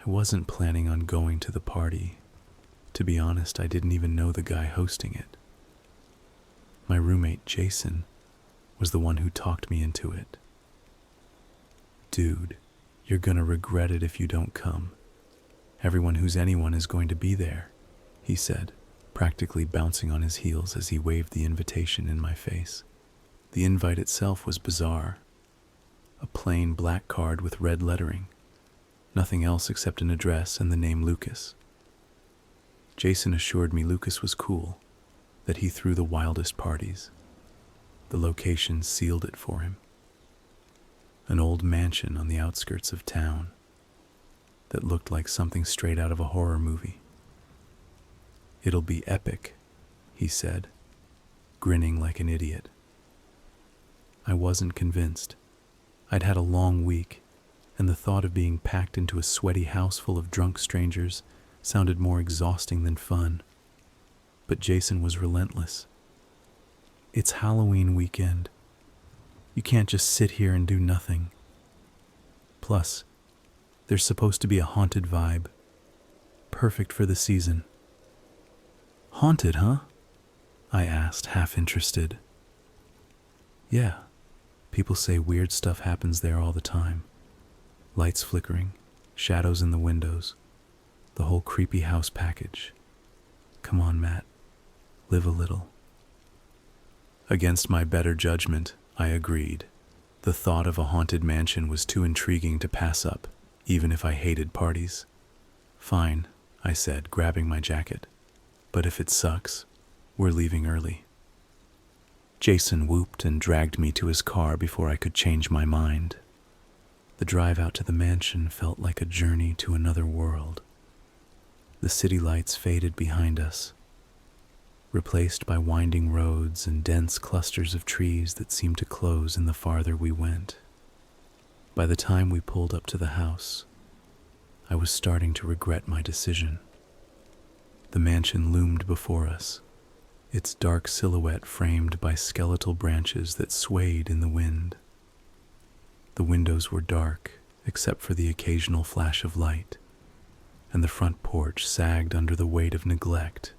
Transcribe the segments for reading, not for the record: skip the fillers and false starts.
I wasn't planning on going to the party. To be honest, I didn't even know the guy hosting it. My roommate, Jason, was the one who talked me into it. Dude, you're gonna regret it if you don't come. Everyone who's anyone is going to be there, he said, practically bouncing on his heels as he waved the invitation in my face. The invite itself was bizarre. A plain black card with red lettering. Nothing else except an address and the name Lucas. Jason assured me Lucas was cool, that he threw the wildest parties. The location sealed it for him. An old mansion on the outskirts of town that looked like something straight out of a horror movie. It'll be epic, he said, grinning like an idiot. I wasn't convinced. I'd had a long week, and the thought of being packed into a sweaty house full of drunk strangers sounded more exhausting than fun. But Jason was relentless. It's Halloween weekend. You can't just sit here and do nothing. Plus, there's supposed to be a haunted vibe. Perfect for the season. Haunted, huh? I asked, half interested. Yeah, people say weird stuff happens there all the time. Lights flickering, shadows in the windows, the whole creepy house package. Come on, Matt, live a little. Against my better judgment, I agreed. The thought of a haunted mansion was too intriguing to pass up, even if I hated parties. Fine, I said, grabbing my jacket. But if it sucks, we're leaving early. Jason whooped and dragged me to his car before I could change my mind. The drive out to the mansion felt like a journey to another world. The city lights faded behind us, replaced by winding roads and dense clusters of trees that seemed to close in the farther we went. By the time we pulled up to the house, I was starting to regret my decision. The mansion loomed before us, its dark silhouette framed by skeletal branches that swayed in the wind. The windows were dark, except for the occasional flash of light, and the front porch sagged under the weight of neglect.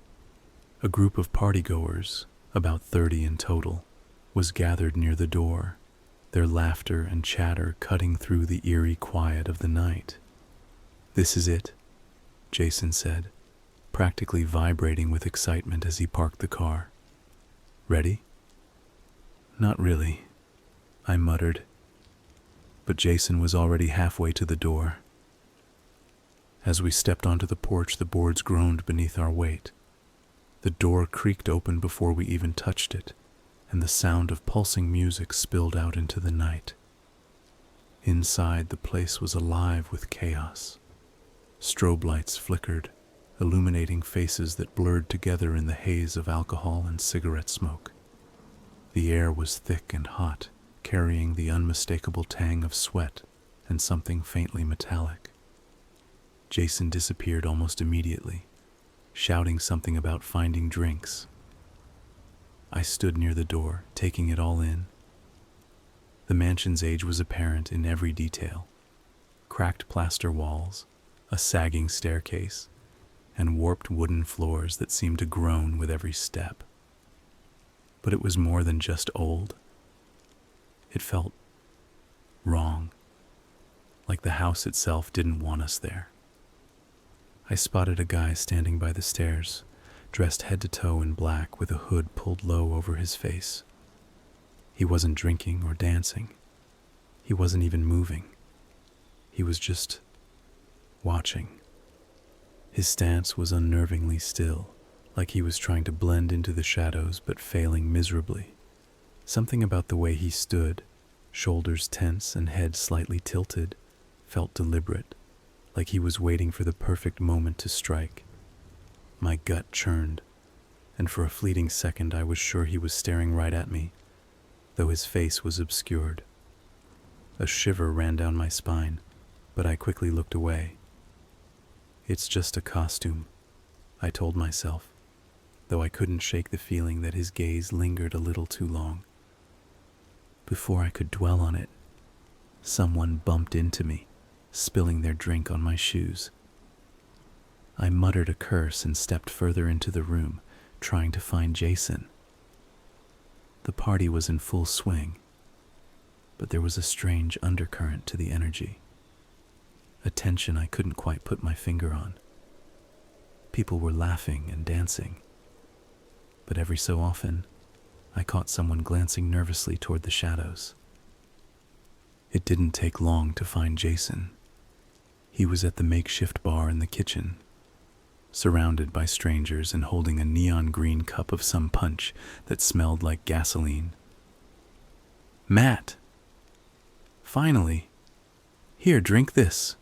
A group of partygoers, about 30 in total, was gathered near the door, their laughter and chatter cutting through the eerie quiet of the night. "This is it," Jason said, practically vibrating with excitement as he parked the car. "Ready?" "Not really," I muttered, but Jason was already halfway to the door. As we stepped onto the porch, the boards groaned beneath our weight. The door creaked open before we even touched it, and the sound of pulsing music spilled out into the night. Inside, the place was alive with chaos. Strobe lights flickered, illuminating faces that blurred together in the haze of alcohol and cigarette smoke. The air was thick and hot, carrying the unmistakable tang of sweat and something faintly metallic. Jason disappeared almost immediately, shouting something about finding drinks. I stood near the door, taking it all in. The mansion's age was apparent in every detail. Cracked plaster walls, a sagging staircase, and warped wooden floors that seemed to groan with every step. But it was more than just old. It felt wrong, like the house itself didn't want us there. I spotted a guy standing by the stairs, dressed head to toe in black with a hood pulled low over his face. He wasn't drinking or dancing. He wasn't even moving. He was just watching. His stance was unnervingly still, like he was trying to blend into the shadows but failing miserably. Something about the way he stood, shoulders tense and head slightly tilted, felt deliberate, like he was waiting for the perfect moment to strike. My gut churned, and for a fleeting second I was sure he was staring right at me, though his face was obscured. A shiver ran down my spine, but I quickly looked away. "It's just a costume," I told myself, though I couldn't shake the feeling that his gaze lingered a little too long. Before I could dwell on it, someone bumped into me, spilling their drink on my shoes. I muttered a curse and stepped further into the room, trying to find Jason. The party was in full swing, but there was a strange undercurrent to the energy, a tension I couldn't quite put my finger on. People were laughing and dancing, but every so often, I caught someone glancing nervously toward the shadows. It didn't take long to find Jason. He was at the makeshift bar in the kitchen, surrounded by strangers and holding a neon green cup of some punch that smelled like gasoline. "Matt! Finally! Here, drink this,"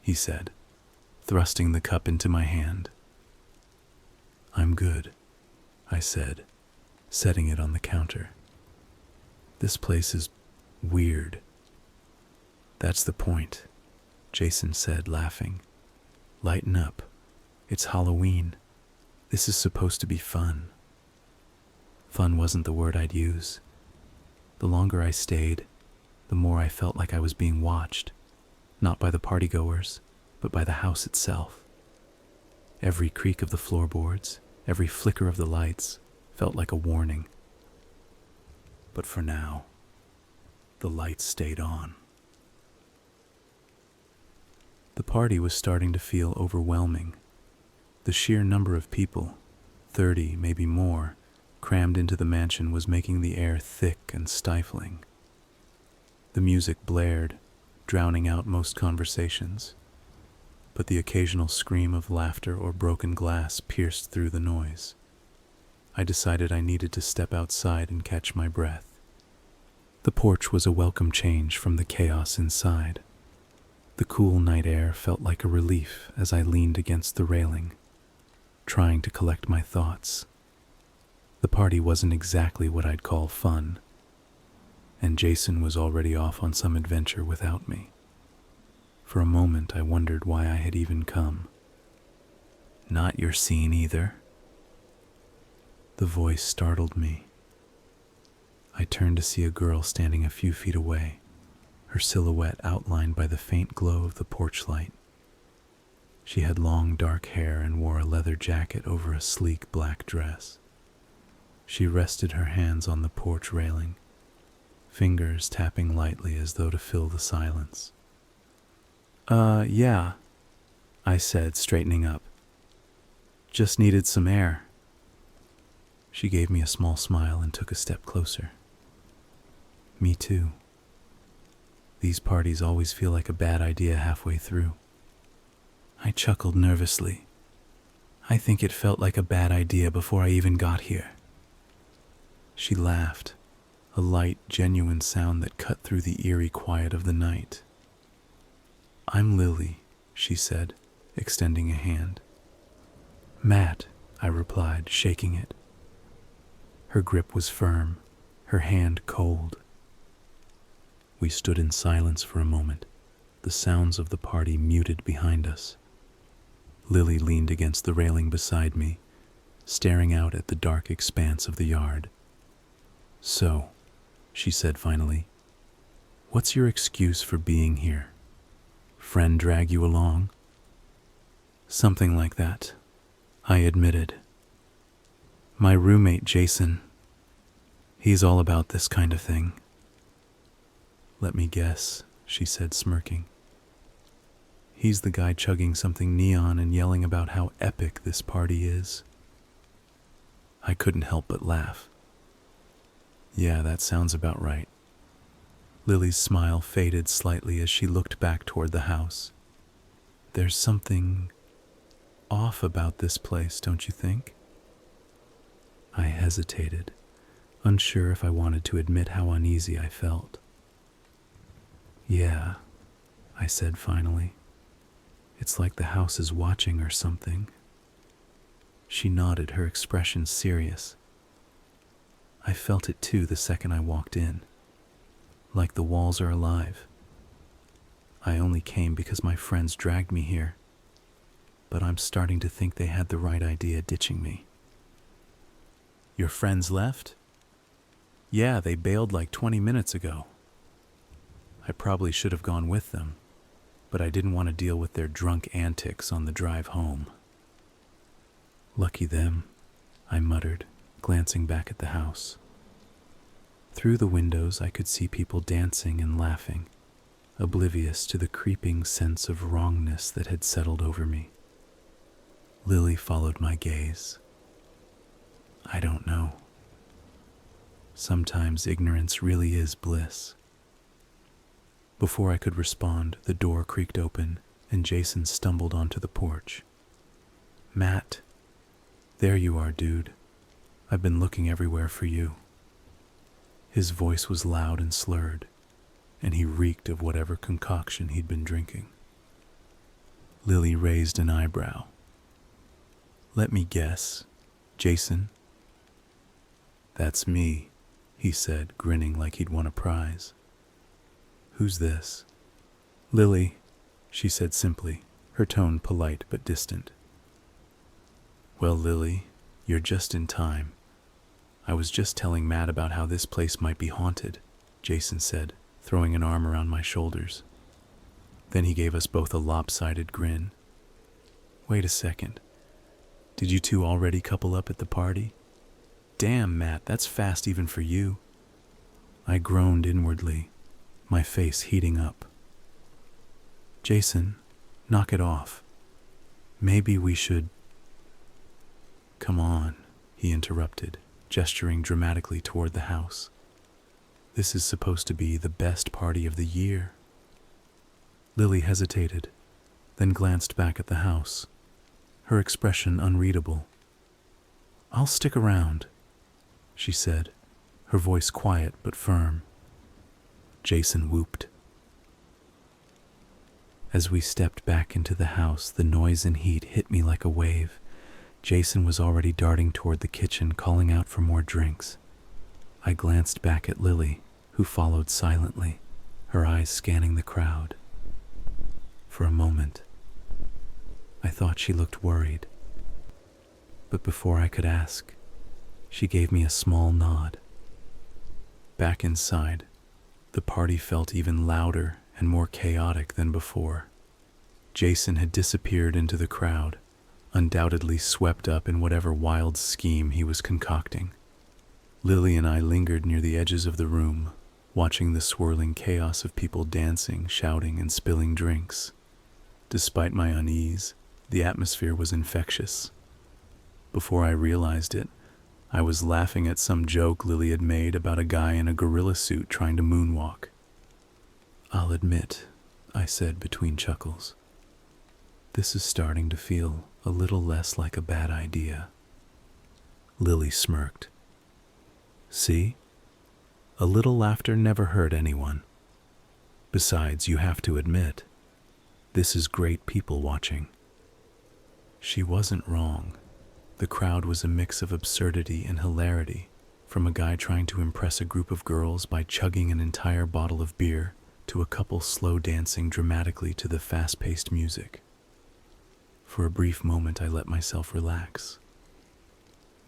he said, thrusting the cup into my hand. "I'm good," I said, setting it on the counter. "This place is weird." "That's the point," Jason said, laughing. "Lighten up. It's Halloween. This is supposed to be fun." Fun wasn't the word I'd use. The longer I stayed, the more I felt like I was being watched, not by the partygoers, but by the house itself. Every creak of the floorboards, every flicker of the lights felt like a warning. But for now, the lights stayed on. The party was starting to feel overwhelming. The sheer number of people, 30, maybe more, crammed into the mansion was making the air thick and stifling. The music blared, drowning out most conversations, but the occasional scream of laughter or broken glass pierced through the noise. I decided I needed to step outside and catch my breath. The porch was a welcome change from the chaos inside. The cool night air felt like a relief as I leaned against the railing, trying to collect my thoughts. The party wasn't exactly what I'd call fun, and Jason was already off on some adventure without me. For a moment I wondered why I had even come. "Not your scene either?" The voice startled me. I turned to see a girl standing a few feet away, her silhouette outlined by the faint glow of the porch light. She had long dark hair and wore a leather jacket over a sleek black dress. She rested her hands on the porch railing, fingers tapping lightly as though to fill the silence. Yeah," I said, straightening up. "Just needed some air." She gave me a small smile and took a step closer. "Me too. These parties always feel like a bad idea halfway through." I chuckled nervously. "I think it felt like a bad idea before I even got here." She laughed, a light, genuine sound that cut through the eerie quiet of the night. "I'm Lily," she said, extending a hand. "Matt," I replied, shaking it. Her grip was firm, her hand cold. We stood in silence for a moment, the sounds of the party muted behind us. Lily leaned against the railing beside me, staring out at the dark expanse of the yard. "So," she said finally, "what's your excuse for being here? Friend drag you along?" "Something like that," I admitted. "My roommate, Jason, he's all about this kind of thing." "Let me guess," she said, smirking. "He's the guy chugging something neon and yelling about how epic this party is." I couldn't help but laugh. "Yeah, that sounds about right." Lily's smile faded slightly as she looked back toward the house. "There's something off about this place, don't you think?" I hesitated, unsure if I wanted to admit how uneasy I felt. "Yeah," I said finally. "It's like the house is watching or something." She nodded, her expression serious. I felt it too the second I walked in, like the walls are alive. I only came because my friends dragged me here, but I'm starting to think they had the right idea ditching me. "Your friends left?" "Yeah, they bailed like 20 minutes ago." I probably should have gone with them, but I didn't want to deal with their drunk antics on the drive home. Lucky them, I muttered, glancing back at the house. Through the windows I could see people dancing and laughing, oblivious to the creeping sense of wrongness that had settled over me. Lily followed my gaze. I don't know. Sometimes ignorance really is bliss. Before I could respond, the door creaked open and Jason stumbled onto the porch. Matt, there you are, dude. I've been looking everywhere for you. His voice was loud and slurred, and he reeked of whatever concoction he'd been drinking. Lily raised an eyebrow. Let me guess, Jason? That's me, he said, grinning like he'd won a prize. Who's this? Lily, she said simply, her tone polite but distant. Well, Lily, you're just in time. I was just telling Matt about how this place might be haunted, Jason said, throwing an arm around my shoulders. Then he gave us both a lopsided grin. Wait a second. Did you two already couple up at the party? Damn, Matt, that's fast even for you. I groaned inwardly, my face heating up. Jason, knock it off. Maybe we should... Come on, he interrupted, gesturing dramatically toward the house. This is supposed to be the best party of the year. Lily hesitated, then glanced back at the house, her expression unreadable. I'll stick around, she said, her voice quiet but firm. Jason whooped. As we stepped back into the house, the noise and heat hit me like a wave. Jason was already darting toward the kitchen, calling out for more drinks. I glanced back at Lily, who followed silently, her eyes scanning the crowd. For a moment, I thought she looked worried. But before I could ask, she gave me a small nod. Back inside, the party felt even louder and more chaotic than before. Jason had disappeared into the crowd, undoubtedly swept up in whatever wild scheme he was concocting. Lily and I lingered near the edges of the room, watching the swirling chaos of people dancing, shouting, and spilling drinks. Despite my unease, the atmosphere was infectious. Before I realized it, I was laughing at some joke Lily had made about a guy in a gorilla suit trying to moonwalk. I'll admit, I said between chuckles, this is starting to feel a little less like a bad idea. Lily smirked. See? A little laughter never hurt anyone. Besides, you have to admit, this is great people watching. She wasn't wrong. The crowd was a mix of absurdity and hilarity, from a guy trying to impress a group of girls by chugging an entire bottle of beer to a couple slow dancing dramatically to the fast-paced music. For a brief moment, I let myself relax.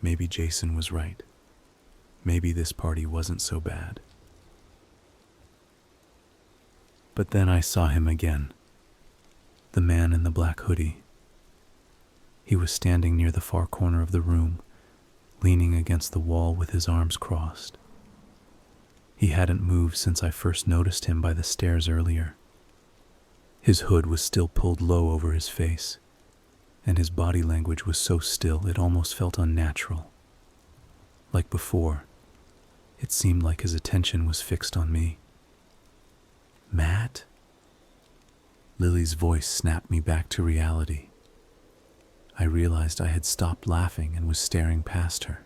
Maybe Jason was right. Maybe this party wasn't so bad. But then I saw him again. The man in the black hoodie. He was standing near the far corner of the room, leaning against the wall with his arms crossed. He hadn't moved since I first noticed him by the stairs earlier. His hood was still pulled low over his face, and his body language was so still it almost felt unnatural. Like before, it seemed like his attention was fixed on me. Matt? Lily's voice snapped me back to reality. I realized I had stopped laughing and was staring past her.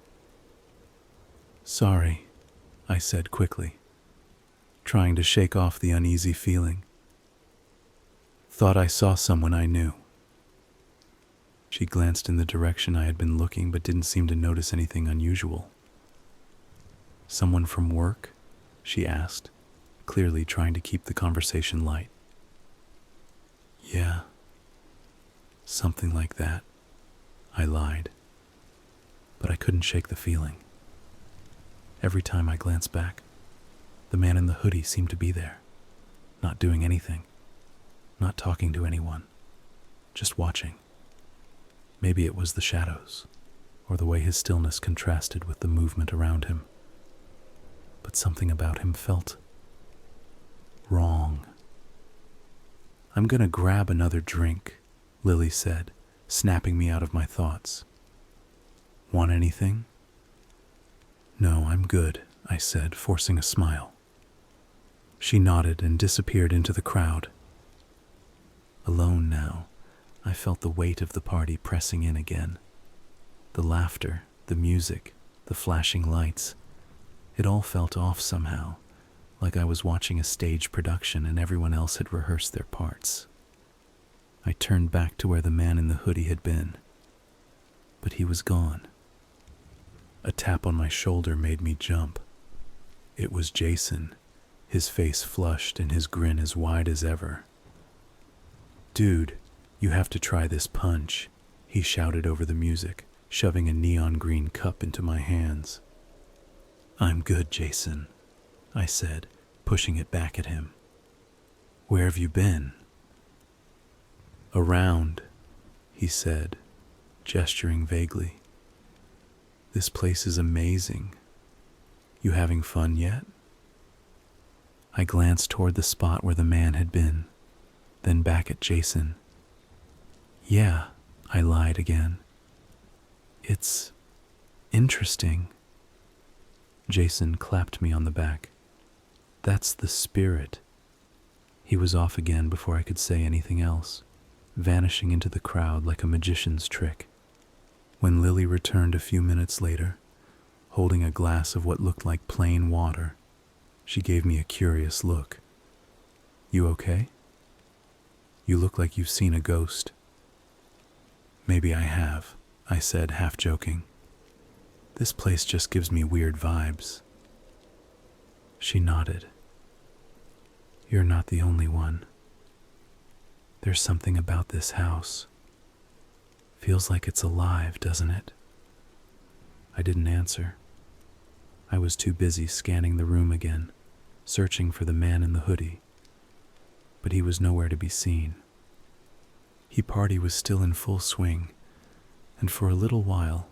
Sorry, I said quickly, trying to shake off the uneasy feeling. Thought I saw someone I knew. She glanced in the direction I had been looking but didn't seem to notice anything unusual. Someone from work? She asked, clearly trying to keep the conversation light. Yeah, something like that, I lied. But I couldn't shake the feeling. Every time I glanced back, the man in the hoodie seemed to be there, not doing anything, not talking to anyone, just watching. Maybe it was the shadows, or the way his stillness contrasted with the movement around him. But something about him felt wrong. "I'm gonna grab another drink," Lily said, snapping me out of my thoughts. "Want anything?" "No, I'm good," I said, forcing a smile. She nodded and disappeared into the crowd. Alone now, I felt the weight of the party pressing in again. The laughter, the music, the flashing lights. It all felt off somehow, like I was watching a stage production and everyone else had rehearsed their parts. I turned back to where the man in the hoodie had been, but he was gone. A tap on my shoulder made me jump. It was Jason, his face flushed and his grin as wide as ever. "Dude, you have to try this punch," he shouted over the music, shoving a neon green cup into my hands. "I'm good, Jason," I said, pushing it back at him. "Where have you been?" "Around," he said, gesturing vaguely. "This place is amazing. You having fun yet?" I glanced toward the spot where the man had been, then back at Jason. "Yeah," I lied again. "It's interesting." Jason clapped me on the back. "That's the spirit." He was off again before I could say anything else, vanishing into the crowd like a magician's trick. When Lily returned a few minutes later, holding a glass of what looked like plain water, she gave me a curious look. "You okay? You look like you've seen a ghost." "Maybe I have," I said, half joking. "This place just gives me weird vibes." She nodded. "You're not the only one. There's something about this house. Feels like it's alive, doesn't it?" I didn't answer. I was too busy scanning the room again, searching for the man in the hoodie. But he was nowhere to be seen. Party was still in full swing, and for a little while,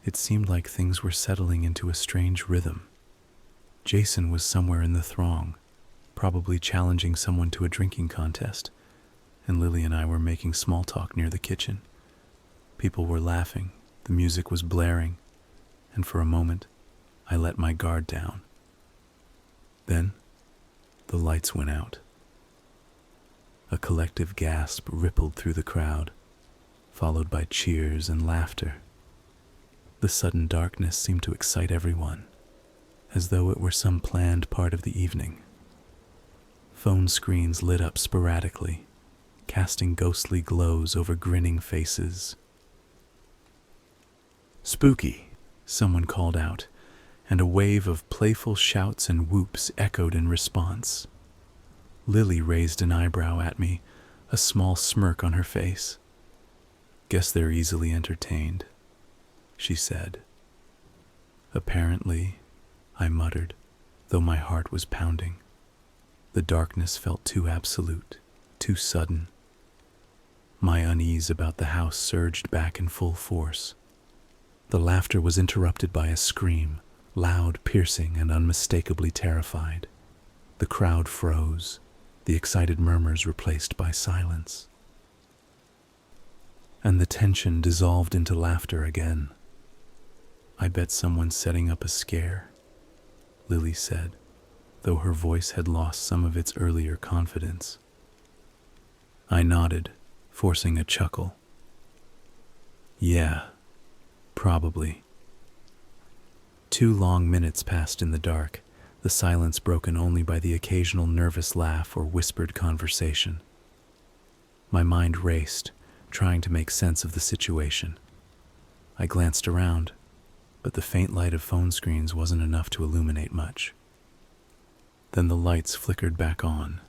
it seemed like things were settling into a strange rhythm. Jason was somewhere in the throng, probably challenging someone to a drinking contest, and Lily and I were making small talk near the kitchen. People were laughing, the music was blaring, and for a moment, I let my guard down. Then, the lights went out. A collective gasp rippled through the crowd, followed by cheers and laughter. The sudden darkness seemed to excite everyone, as though it were some planned part of the evening. Phone screens lit up sporadically, casting ghostly glows over grinning faces. "Spooky," someone called out, and a wave of playful shouts and whoops echoed in response. Lily raised an eyebrow at me, a small smirk on her face. "Guess they're easily entertained," she said. "Apparently," I muttered, though my heart was pounding. The darkness felt too absolute, too sudden. My unease about the house surged back in full force. The laughter was interrupted by a scream, loud, piercing, and unmistakably terrified. The crowd froze, the excited murmurs replaced by silence. And the tension dissolved into laughter again. "I bet someone's setting up a scare," Lily said, though her voice had lost some of its earlier confidence. I nodded, forcing a chuckle. "Yeah, probably." 2 long minutes passed in the dark, the silence broken only by the occasional nervous laugh or whispered conversation. My mind raced, trying to make sense of the situation. I glanced around, but the faint light of phone screens wasn't enough to illuminate much. Then the lights flickered back on.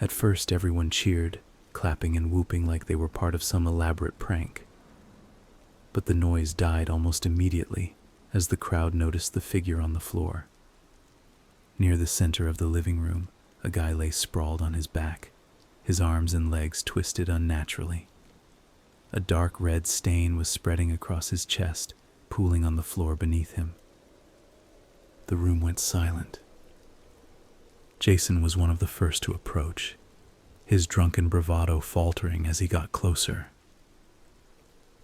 At first everyone cheered, clapping and whooping like they were part of some elaborate prank. But the noise died almost immediately as the crowd noticed the figure on the floor. Near the center of the living room, a guy lay sprawled on his back, his arms and legs twisted unnaturally. A dark red stain was spreading across his chest, pooling on the floor beneath him. The room went silent. Jason was one of the first to approach, his drunken bravado faltering as he got closer.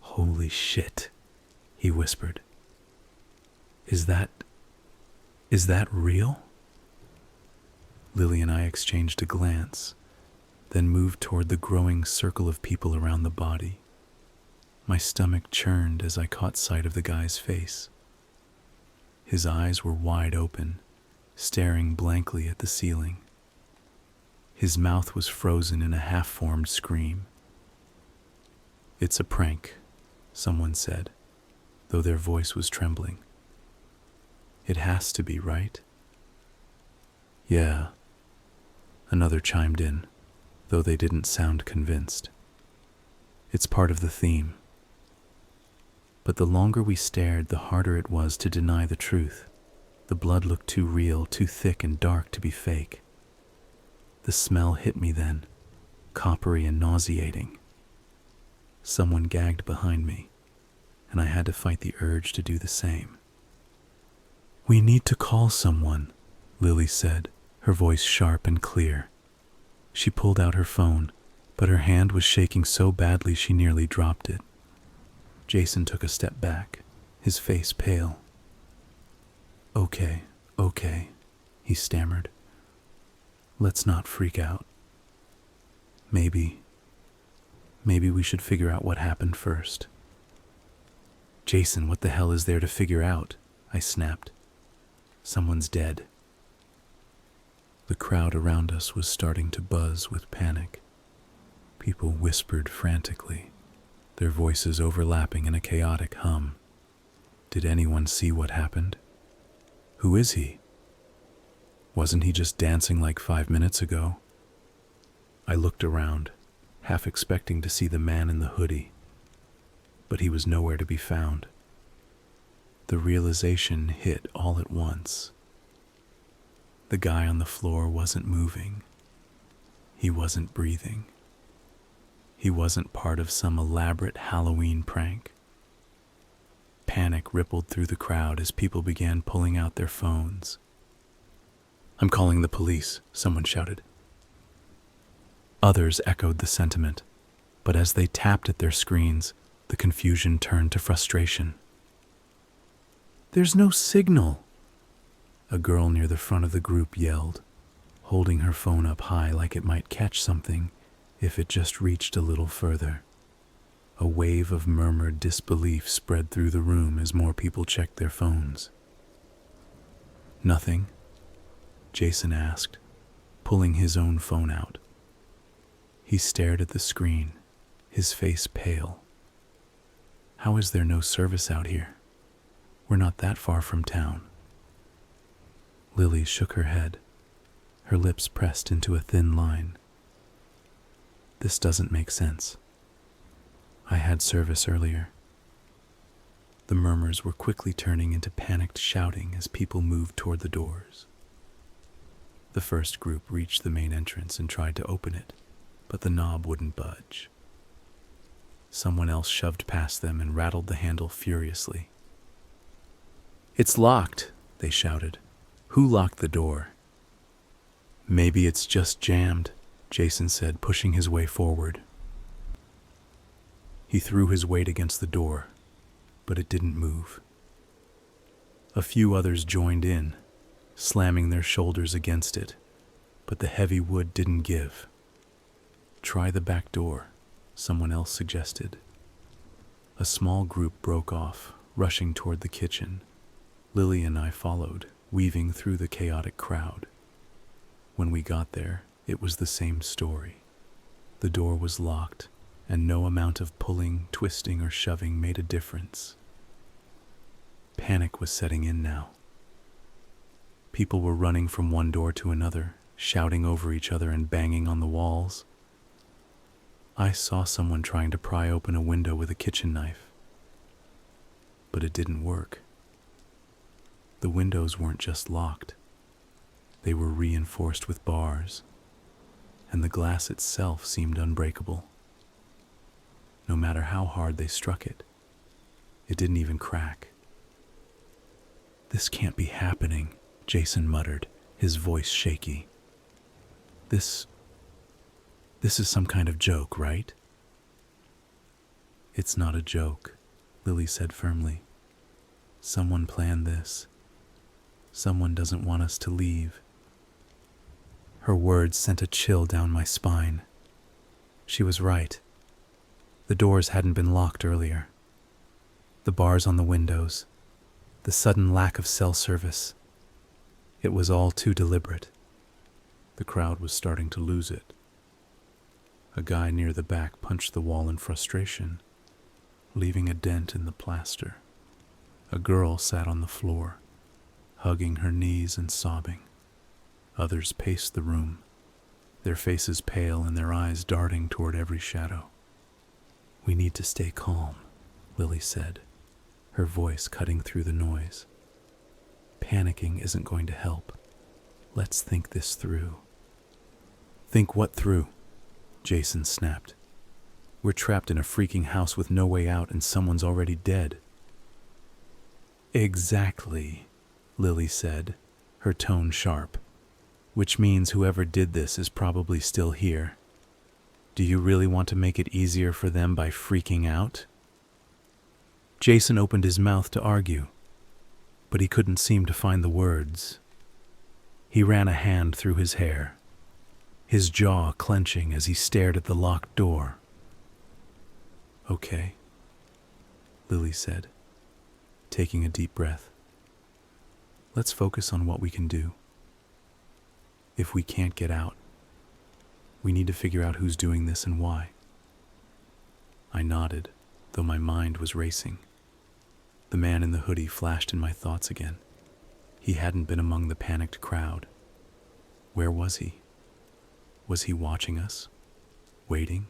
"Holy shit," he whispered. Is that real?" Lily and I exchanged a glance, then moved toward the growing circle of people around the body. My stomach churned as I caught sight of the guy's face. His eyes were wide open, staring blankly at the ceiling. His mouth was frozen in a half-formed scream. "It's a prank," someone said, though their voice was trembling. "It has to be, right?" "Yeah," another chimed in, though they didn't sound convinced. "It's part of the theme." But the longer we stared, the harder it was to deny the truth. The blood looked too real, too thick and dark to be fake. The smell hit me then, coppery and nauseating. Someone gagged behind me, and I had to fight the urge to do the same. "We need to call someone," Lily said, her voice sharp and clear. She pulled out her phone, but her hand was shaking so badly she nearly dropped it. Jason took a step back, his face pale. Okay, he stammered. "Let's not freak out. Maybe we should figure out what happened first." "Jason, what the hell is there to figure out?" I snapped. "Someone's dead." The crowd around us was starting to buzz with panic. People whispered frantically, their voices overlapping in a chaotic hum. Did anyone see what happened? Who is he? Wasn't he just dancing like 5 minutes ago? I looked around, half expecting to see the man in the hoodie, but he was nowhere to be found. The realization hit all at once. The guy on the floor wasn't moving. He wasn't breathing. He wasn't part of some elaborate Halloween prank. Panic rippled through the crowd as people began pulling out their phones. "I'm calling the police," someone shouted. Others echoed the sentiment, but as they tapped at their screens, the confusion turned to frustration. "There's no signal," a girl near the front of the group yelled, holding her phone up high like it might catch something if it just reached a little further. A wave of murmured disbelief spread through the room as more people checked their phones. "Nothing?" Jason asked, pulling his own phone out. He stared at the screen, his face pale. "How is there no service out here? We're not that far from town." Lily shook her head, her lips pressed into a thin line. "This doesn't make sense. I had service earlier." The murmurs were quickly turning into panicked shouting as people moved toward the doors. The first group reached the main entrance and tried to open it, but the knob wouldn't budge. Someone else shoved past them and rattled the handle furiously. "It's locked," they shouted. "Who locked the door?" "Maybe it's just jammed," Jason said, pushing his way forward. He threw his weight against the door, but it didn't move. A few others joined in, slamming their shoulders against it, but the heavy wood didn't give. "Try the back door," someone else suggested. A small group broke off, rushing toward the kitchen. Lily and I followed, weaving through the chaotic crowd. When we got there, it was the same story. The door was locked, and no amount of pulling, twisting, or shoving made a difference. Panic was setting in now. People were running from one door to another, shouting over each other and banging on the walls. I saw someone trying to pry open a window with a kitchen knife, but it didn't work. The windows weren't just locked. They were reinforced with bars, and the glass itself seemed unbreakable. no matter how hard they struck it. It didn't even crack. "This can't be happening," Jason muttered, his voice shaky. This is some kind of joke, right?" "It's not a joke," Lily said firmly. "Someone planned this. Someone doesn't want us to leave." Her words sent a chill down my spine. She was right. The doors hadn't been locked earlier. The bars on the windows, the sudden lack of cell service. It was all too deliberate. The crowd was starting to lose it. A guy near the back punched the wall in frustration, leaving a dent in the plaster. A girl sat on the floor, hugging her knees and sobbing. Others paced the room, their faces pale and their eyes darting toward every shadow. "We need to stay calm," Lily said, her voice cutting through the noise. "Panicking isn't going to help. Let's think this through." "Think what through?" Jason snapped. "We're trapped in a freaking house with no way out and someone's already dead." "Exactly," Lily said, her tone sharp. "Which means whoever did this is probably still here. Do you really want to make it easier for them by freaking out?" Jason opened his mouth to argue, but he couldn't seem to find the words. He ran a hand through his hair, his jaw clenching as he stared at the locked door. "Okay," Lily said, taking a deep breath. "Let's focus on what we can do. If we can't get out, we need to figure out who's doing this and why." I nodded, though my mind was racing. The man in the hoodie flashed in my thoughts again. He hadn't been among the panicked crowd. Where was he? Was he watching us? Waiting?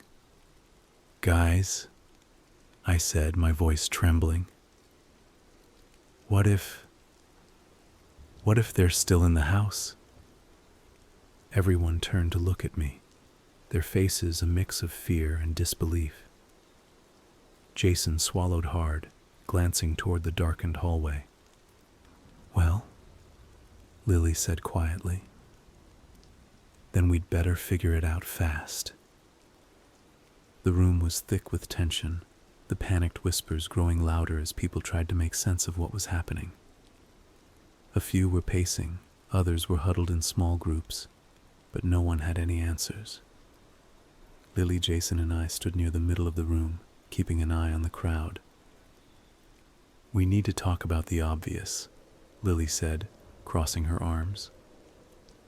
"Guys," I said, my voice trembling. What if they're still in the house?" Everyone turned to look at me, their faces a mix of fear and disbelief. Jason swallowed hard, glancing toward the darkened hallway. "Well," Lily said quietly, "then we'd better figure it out fast." The room was thick with tension, the panicked whispers growing louder as people tried to make sense of what was happening. A few were pacing, others were huddled in small groups, but no one had any answers. Lily, Jason, and I stood near the middle of the room, keeping an eye on the crowd. "We need to talk about the obvious," Lily said, crossing her arms.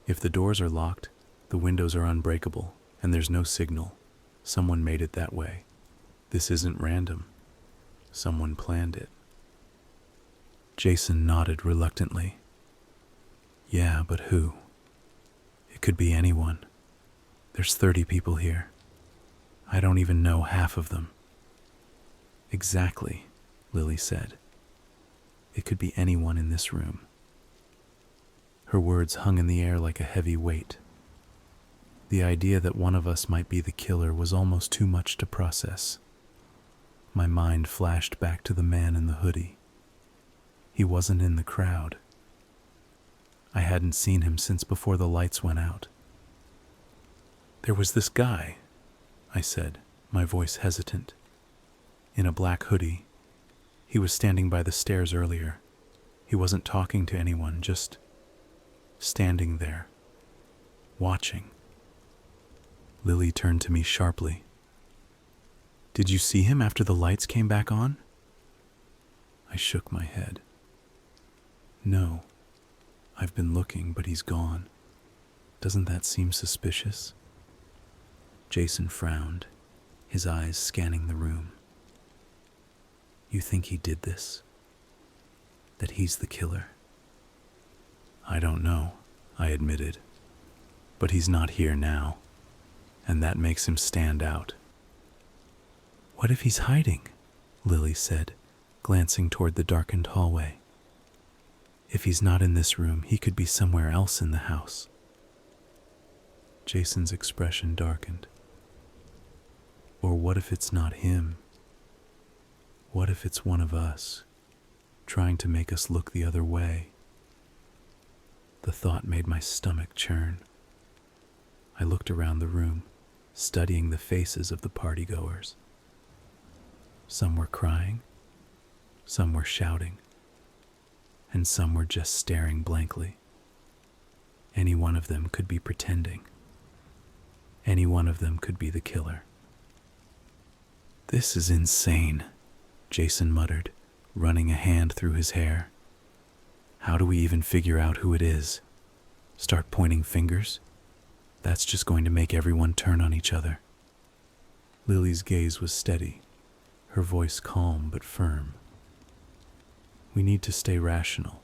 "If the doors are locked, the windows are unbreakable, and there's no signal. Someone made it that way. This isn't random. Someone planned it." Jason nodded reluctantly. "Yeah, but who? It could be anyone. There's 30 people here. I don't even know half of them." "Exactly," Lily said. "It could be anyone in this room." Her words hung in the air like a heavy weight. The idea that one of us might be the killer was almost too much to process. My mind flashed back to the man in the hoodie. He wasn't in the crowd. I hadn't seen him since before the lights went out. "There was this guy," I said, my voice hesitant. "In a black hoodie. He was standing by the stairs earlier. He wasn't talking to anyone, just standing there, watching." Lily turned to me sharply. "Did you see him after the lights came back on?" I shook my head. "No. I've been looking, but he's gone. Doesn't that seem suspicious?" Jason frowned, his eyes scanning the room. "You think he did this? That he's the killer?" "I don't know," I admitted. "But he's not here now, and that makes him stand out." "What if he's hiding?" Lily said, glancing toward the darkened hallway. "If he's not in this room, he could be somewhere else in the house." Jason's expression darkened. Or what if it's not him? What if it's one of us, trying to make us look the other way? The thought made my stomach churn. I looked around the room, studying the faces of the partygoers. Some were crying, some were shouting, and some were just staring blankly. Any one of them could be pretending. Any one of them could be the killer. "This is insane," Jason muttered, running a hand through his hair. "How do we even figure out who it is? Start pointing fingers? That's just going to make everyone turn on each other." Lily's gaze was steady, her voice calm but firm. "We need to stay rational.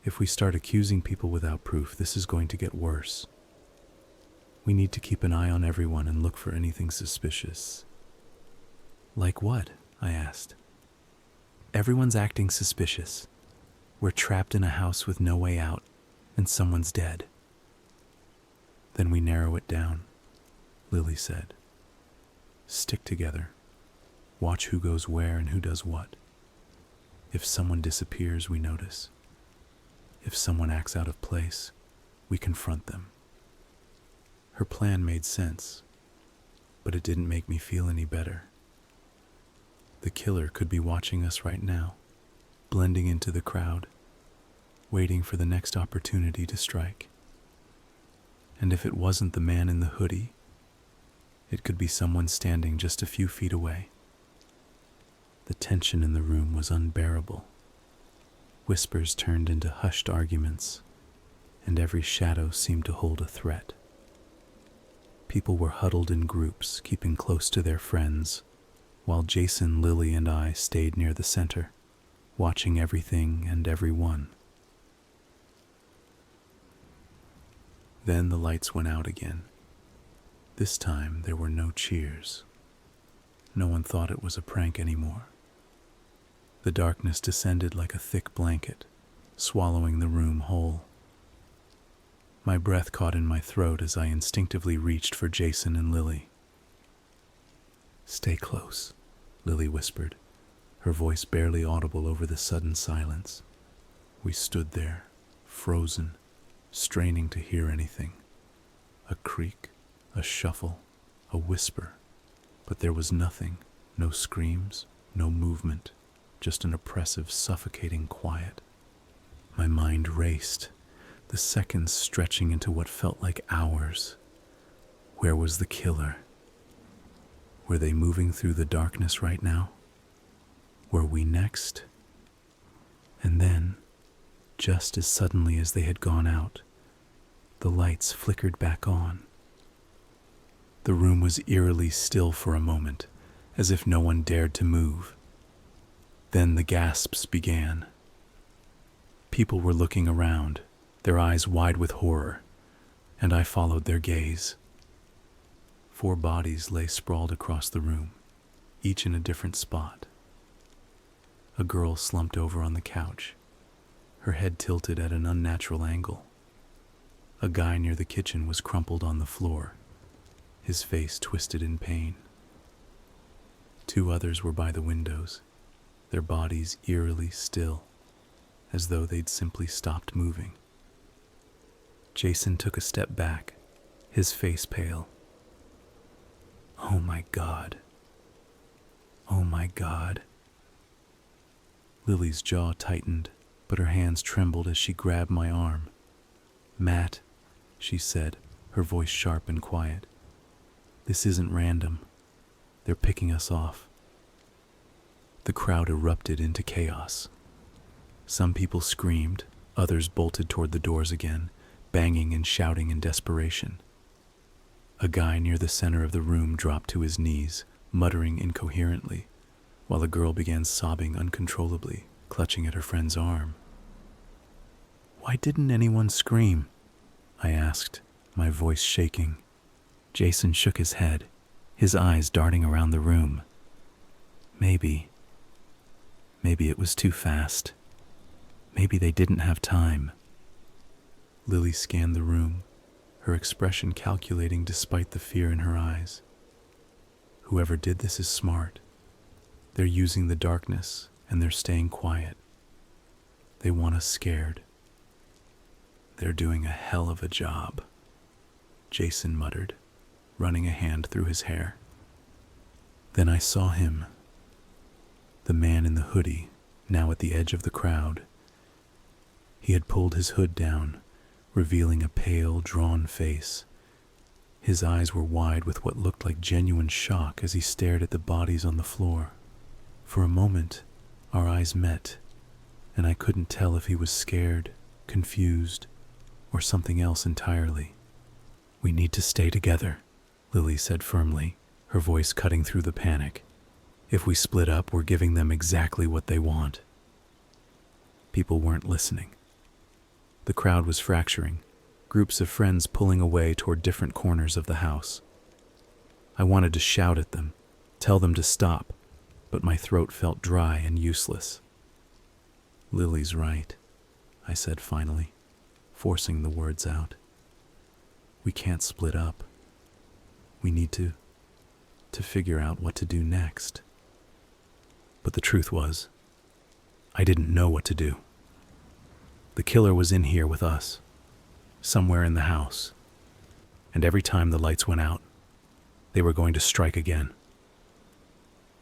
If we start accusing people without proof, this is going to get worse. We need to keep an eye on everyone and look for anything suspicious." "Like what?" I asked. "Everyone's acting suspicious. We're trapped in a house with no way out, and someone's dead." "Then we narrow it down," Lily said. "Stick together. Watch who goes where and who does what. If someone disappears, we notice. If someone acts out of place, we confront them." Her plan made sense, but it didn't make me feel any better. The killer could be watching us right now, blending into the crowd, waiting for the next opportunity to strike. And if it wasn't the man in the hoodie, it could be someone standing just a few feet away. The tension in the room was unbearable. Whispers turned into hushed arguments, and every shadow seemed to hold a threat. People were huddled in groups, keeping close to their friends, while Jason, Lily, and I stayed near the center, watching everything and everyone. Then the lights went out again. This time there were no cheers. No one thought it was a prank anymore. The darkness descended like a thick blanket, swallowing the room whole. My breath caught in my throat as I instinctively reached for Jason and Lily. "Stay close," Lily whispered, her voice barely audible over the sudden silence. We stood there, frozen, straining to hear anything. A creak, a shuffle, a whisper, but there was nothing, no screams, no movement, just an oppressive, suffocating quiet. My mind raced, the seconds stretching into what felt like hours. Where was the killer? Were they moving through the darkness right now? Were we next? And then, just as suddenly as they had gone out, the lights flickered back on. The room was eerily still for a moment, as if no one dared to move. Then the gasps began. People were looking around, their eyes wide with horror, and I followed their gaze. 4 bodies lay sprawled across the room, each in a different spot. A girl slumped over on the couch, her head tilted at an unnatural angle. A guy near the kitchen was crumpled on the floor, his face twisted in pain. 2 others were by the windows, their bodies eerily still, as though they'd simply stopped moving. Jason took a step back, his face pale. "Oh my God. Oh my God." Lily's jaw tightened, but her hands trembled as she grabbed my arm. "Matt," she said, her voice sharp and quiet. "This isn't random. They're picking us off." The crowd erupted into chaos. Some people screamed, others bolted toward the doors again, banging and shouting in desperation. A guy near the center of the room dropped to his knees, muttering incoherently, while a girl began sobbing uncontrollably, clutching at her friend's arm. "Why didn't anyone scream?" I asked, my voice shaking. Jason shook his head, his eyes darting around the room. Maybe it was too fast. Maybe they didn't have time." Lily scanned the room, her expression calculating despite the fear in her eyes. Whoever did this is smart. They're using the darkness and they're staying quiet. They want us scared. They're doing a hell of a job, Jason muttered, running a hand through his hair. Then I saw him, the man in the hoodie, now at the edge of the crowd. He had pulled his hood down, revealing a pale, drawn face. His eyes were wide with what looked like genuine shock as he stared at the bodies on the floor. For a moment, our eyes met, and I couldn't tell if he was scared, confused, or something else entirely. "We need to stay together," Lily said firmly, her voice cutting through the panic. "If we split up, we're giving them exactly what they want." People weren't listening. The crowd was fracturing, groups of friends pulling away toward different corners of the house. I wanted to shout at them, tell them to stop, but my throat felt dry and useless. "Lily's right," I said finally, forcing the words out. "We can't split up. We need to figure out what to do next." But the truth was, I didn't know what to do. The killer was in here with us, somewhere in the house, and every time the lights went out, they were going to strike again.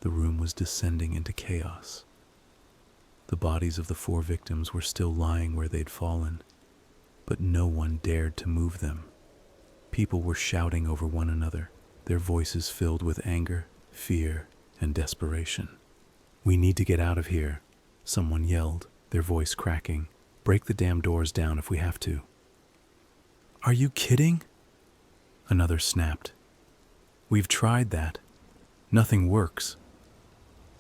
The room was descending into chaos. The bodies of the 4 victims were still lying where they'd fallen, but no one dared to move them. People were shouting over one another, their voices filled with anger, fear, and desperation. "We need to get out of here," someone yelled, their voice cracking. "Break the damn doors down if we have to." "Are you kidding?" another snapped. "We've tried that. Nothing works.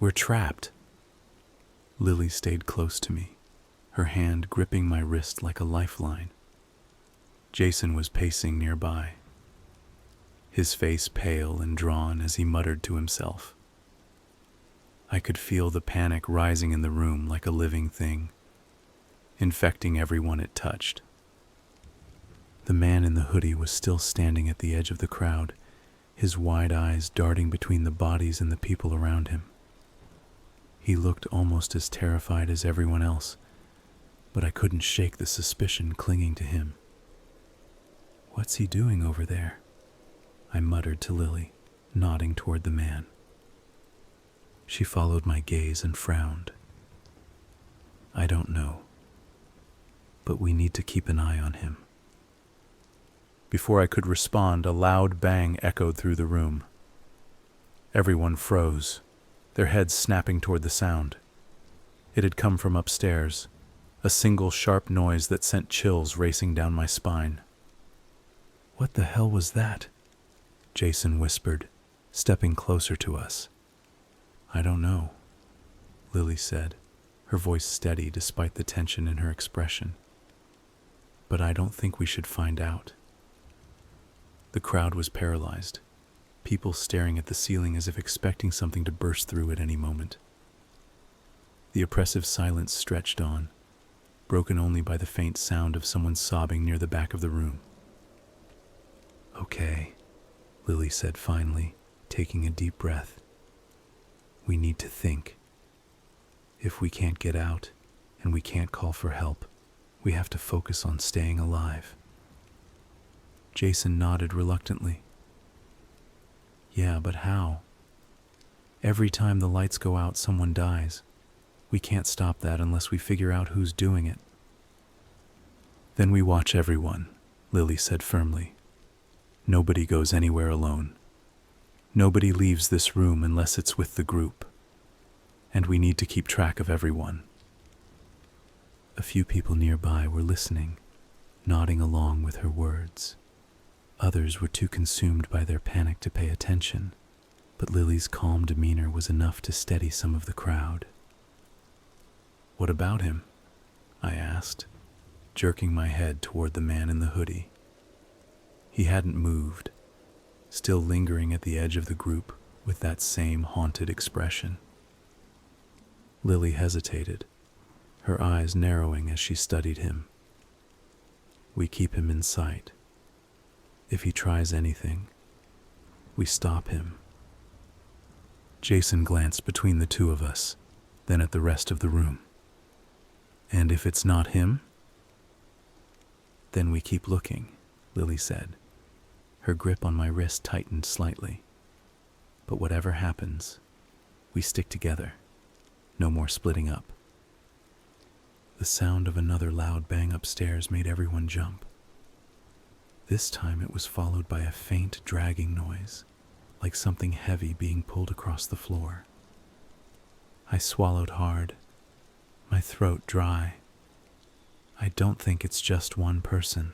We're trapped." Lily stayed close to me, her hand gripping my wrist like a lifeline. Jason was pacing nearby, his face pale and drawn as he muttered to himself. I could feel the panic rising in the room like a living thing, infecting everyone it touched. The man in the hoodie was still standing at the edge of the crowd, his wide eyes darting between the bodies and the people around him. He looked almost as terrified as everyone else, but I couldn't shake the suspicion clinging to him. "What's he doing over there?" I muttered to Lily, nodding toward the man. She followed my gaze and frowned. "I don't know, but we need to keep an eye on him." Before I could respond, a loud bang echoed through the room. Everyone froze, their heads snapping toward the sound. It had come from upstairs, a single sharp noise that sent chills racing down my spine. "What the hell was that?" Jason whispered, stepping closer to us. "I don't know," Lily said, her voice steady despite the tension in her expression. "But I don't think we should find out." The crowd was paralyzed, people staring at the ceiling as if expecting something to burst through at any moment. The oppressive silence stretched on, broken only by the faint sound of someone sobbing near the back of the room. "Okay," Lily said finally, taking a deep breath. "We need to think. If we can't get out, and we can't call for help, we have to focus on staying alive." Jason nodded reluctantly. "Yeah, but how? Every time the lights go out, someone dies. We can't stop that unless we figure out who's doing it." "Then we watch everyone," Lily said firmly. "Nobody goes anywhere alone. Nobody leaves this room unless it's with the group. And we need to keep track of everyone." A few people nearby were listening, nodding along with her words. Others were too consumed by their panic to pay attention, but Lily's calm demeanor was enough to steady some of the crowd. "What about him?" I asked, jerking my head toward the man in the hoodie. He hadn't moved, still lingering at the edge of the group with that same haunted expression. Lily hesitated, her eyes narrowing as she studied him. "We keep him in sight. If he tries anything, we stop him. Jason glanced between the two of us, then at the rest of the room. And if it's not him? Then we keep looking, Lily said. Her grip on my wrist tightened slightly. But whatever happens, we stick together. No more splitting up. The sound of another loud bang upstairs made everyone jump. This time it was followed by a faint dragging noise, like something heavy being pulled across the floor. I swallowed hard, my throat dry. I don't think it's just one person.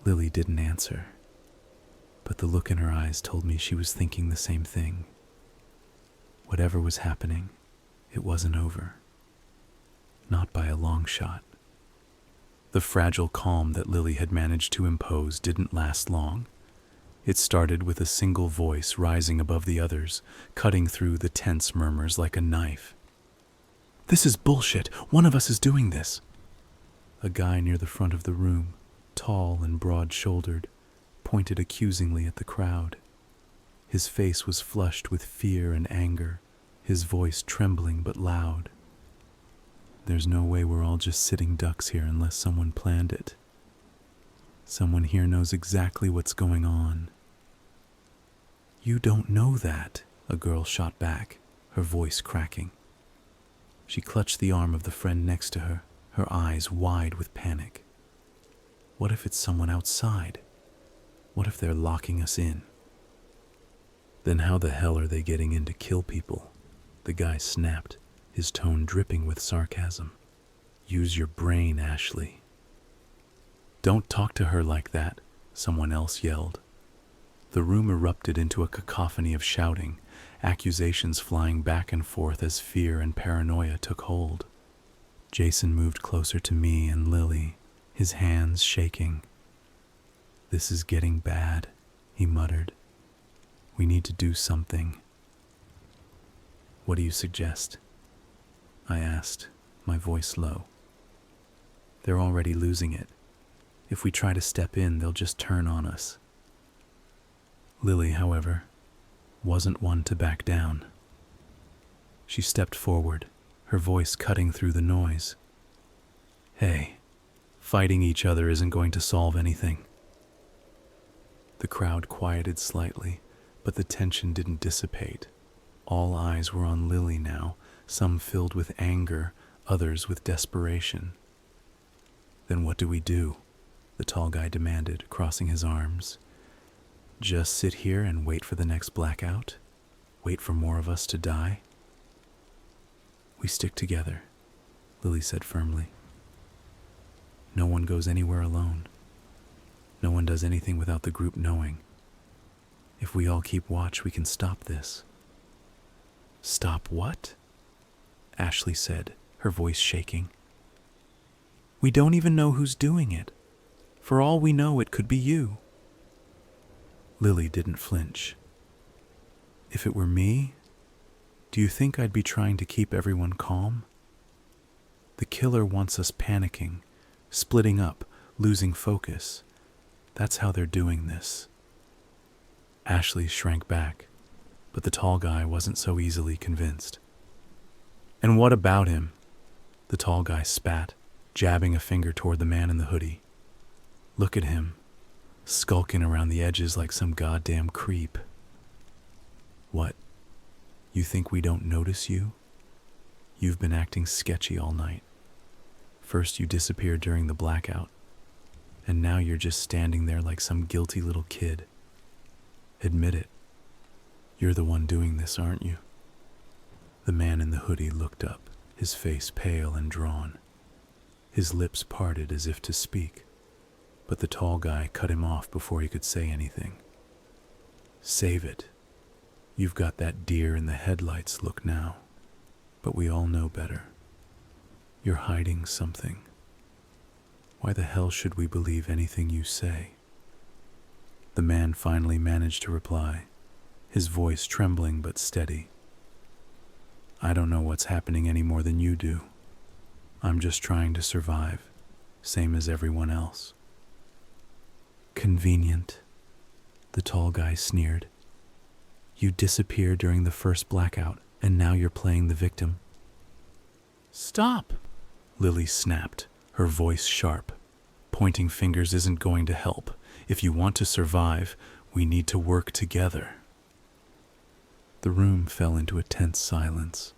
Lily didn't answer, but the look in her eyes told me she was thinking the same thing. Whatever was happening, it wasn't over. Not by a long shot. The fragile calm that Lily had managed to impose didn't last long. It started with a single voice rising above the others, cutting through the tense murmurs like a knife. "This is bullshit. One of us is doing this." A guy near the front of the room, tall and broad-shouldered, pointed accusingly at the crowd. His face was flushed with fear and anger, his voice trembling but loud. There's no way we're all just sitting ducks here unless someone planned it. Someone here knows exactly what's going on. "You don't know that," a girl shot back, her voice cracking. She clutched the arm of the friend next to her, her eyes wide with panic. What if it's someone outside? What if they're locking us in? Then how the hell are they getting in to kill people? The guy snapped, his tone dripping with sarcasm. "Use your brain, Ashley." "Don't talk to her like that," someone else yelled. The room erupted into a cacophony of shouting, accusations flying back and forth as fear and paranoia took hold. Jason moved closer to me and Lily, his hands shaking. "This is getting bad," he muttered. "We need to do something." "What do you suggest?" I asked, my voice low. "They're already losing it. If we try to step in, they'll just turn on us." Lily, however, wasn't one to back down. She stepped forward, her voice cutting through the noise. "Hey, fighting each other isn't going to solve anything." The crowd quieted slightly, but the tension didn't dissipate. All eyes were on Lily now, some filled with anger, others with desperation. "Then what do we do?" the tall guy demanded, crossing his arms. "Just sit here and wait for the next blackout? Wait for more of us to die?" "We stick together," Lily said firmly. "No one goes anywhere alone. No one does anything without the group knowing. If we all keep watch, we can stop this." "Stop what?" Ashley said, her voice shaking. "We don't even know who's doing it. For all we know, it could be you." Lily didn't flinch. "If it were me, do you think I'd be trying to keep everyone calm? The killer wants us panicking, splitting up, losing focus. That's how they're doing this." Ashley shrank back, but the tall guy wasn't so easily convinced. "And what about him?" The tall guy spat, jabbing a finger toward the man in the hoodie. "Look at him, skulking around the edges like some goddamn creep." "What? You think we don't notice you? You've been acting sketchy all night. First you disappeared during the blackout, and now you're just standing there like some guilty little kid. Admit it. You're the one doing this, aren't you?" The man in the hoodie looked up, his face pale and drawn. His lips parted as if to speak, but the tall guy cut him off before he could say anything. "Save it. You've got that deer in the headlights look now, but we all know better. You're hiding something. Why the hell should we believe anything you say?" The man finally managed to reply, his voice trembling but steady. "I don't know what's happening any more than you do. I'm just trying to survive, same as everyone else." "Convenient," the tall guy sneered. You disappeared during the first blackout, and now you're playing the victim." "Stop!" Lily snapped, her voice sharp. "Pointing fingers isn't going to help. If you want to survive, we need to work together." The room fell into a tense silence.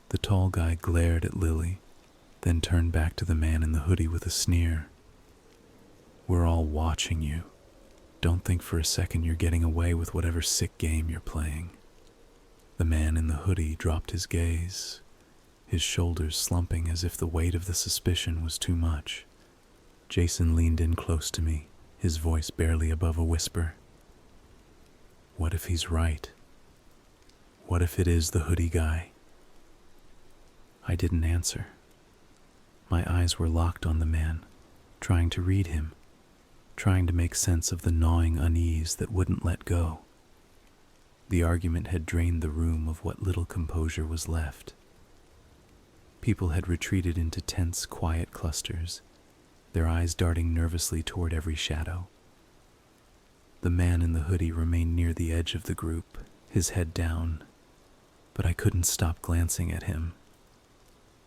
The tall guy glared at Lily, then turned back to the man in the hoodie with a sneer. "We're all watching you. Don't think for a second you're getting away with whatever sick game you're playing." The man in the hoodie dropped his gaze, his shoulders slumping as if the weight of the suspicion was too much. Jason leaned in close to me, his voice barely above a whisper. "What if he's right? What if it is the hoodie guy?" I didn't answer. My eyes were locked on the man, trying to read him, trying to make sense of the gnawing unease that wouldn't let go. The argument had drained the room of what little composure was left. People had retreated into tense, quiet clusters, their eyes darting nervously toward every shadow. The man in the hoodie remained near the edge of the group, his head down, but I couldn't stop glancing at him.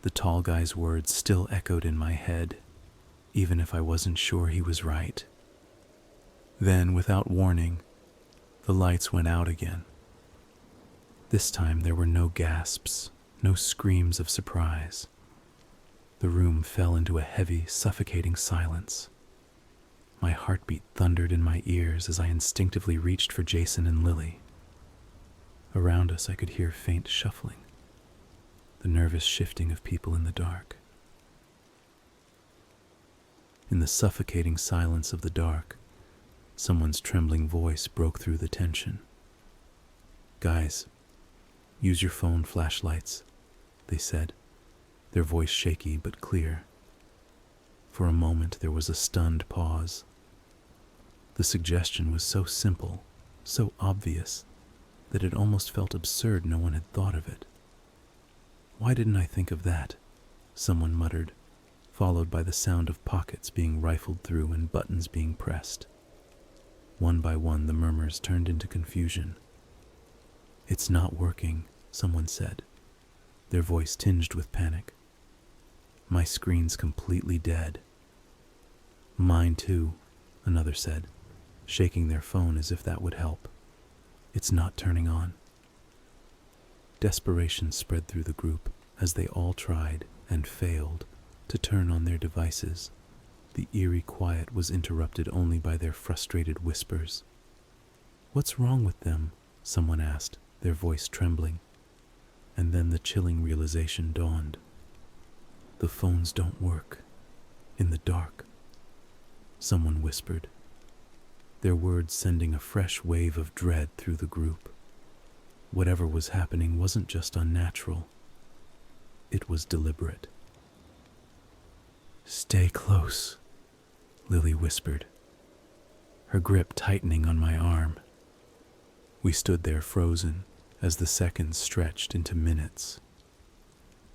The tall guy's words still echoed in my head, even if I wasn't sure he was right. Then, without warning, the lights went out again. This time there were no gasps, no screams of surprise. The room fell into a heavy, suffocating silence. My heartbeat thundered in my ears as I instinctively reached for Jason and Lily. Around us I could hear faint shuffling, the nervous shifting of people in the dark. In the suffocating silence of the dark, someone's trembling voice broke through the tension. "Guys, use your phone flashlights," they said, their voice shaky but clear. For a moment there was a stunned pause. The suggestion was so simple, so obvious, that it almost felt absurd no one had thought of it. "Why didn't I think of that?" someone muttered, followed by the sound of pockets being rifled through and buttons being pressed. One by one the murmurs turned into confusion. "It's not working," someone said, their voice tinged with panic. "My screen's completely dead." "Mine too," another said, shaking their phone as if that would help. "It's not turning on." Desperation spread through the group as they all tried and failed to turn on their devices. The eerie quiet was interrupted only by their frustrated whispers. "What's wrong with them?" someone asked, their voice trembling. And then the chilling realization dawned. "The phones don't work. In the dark," someone whispered, their words sending a fresh wave of dread through the group. Whatever was happening wasn't just unnatural. It was deliberate. "Stay close," Lily whispered, her grip tightening on my arm. We stood there frozen as the seconds stretched into minutes.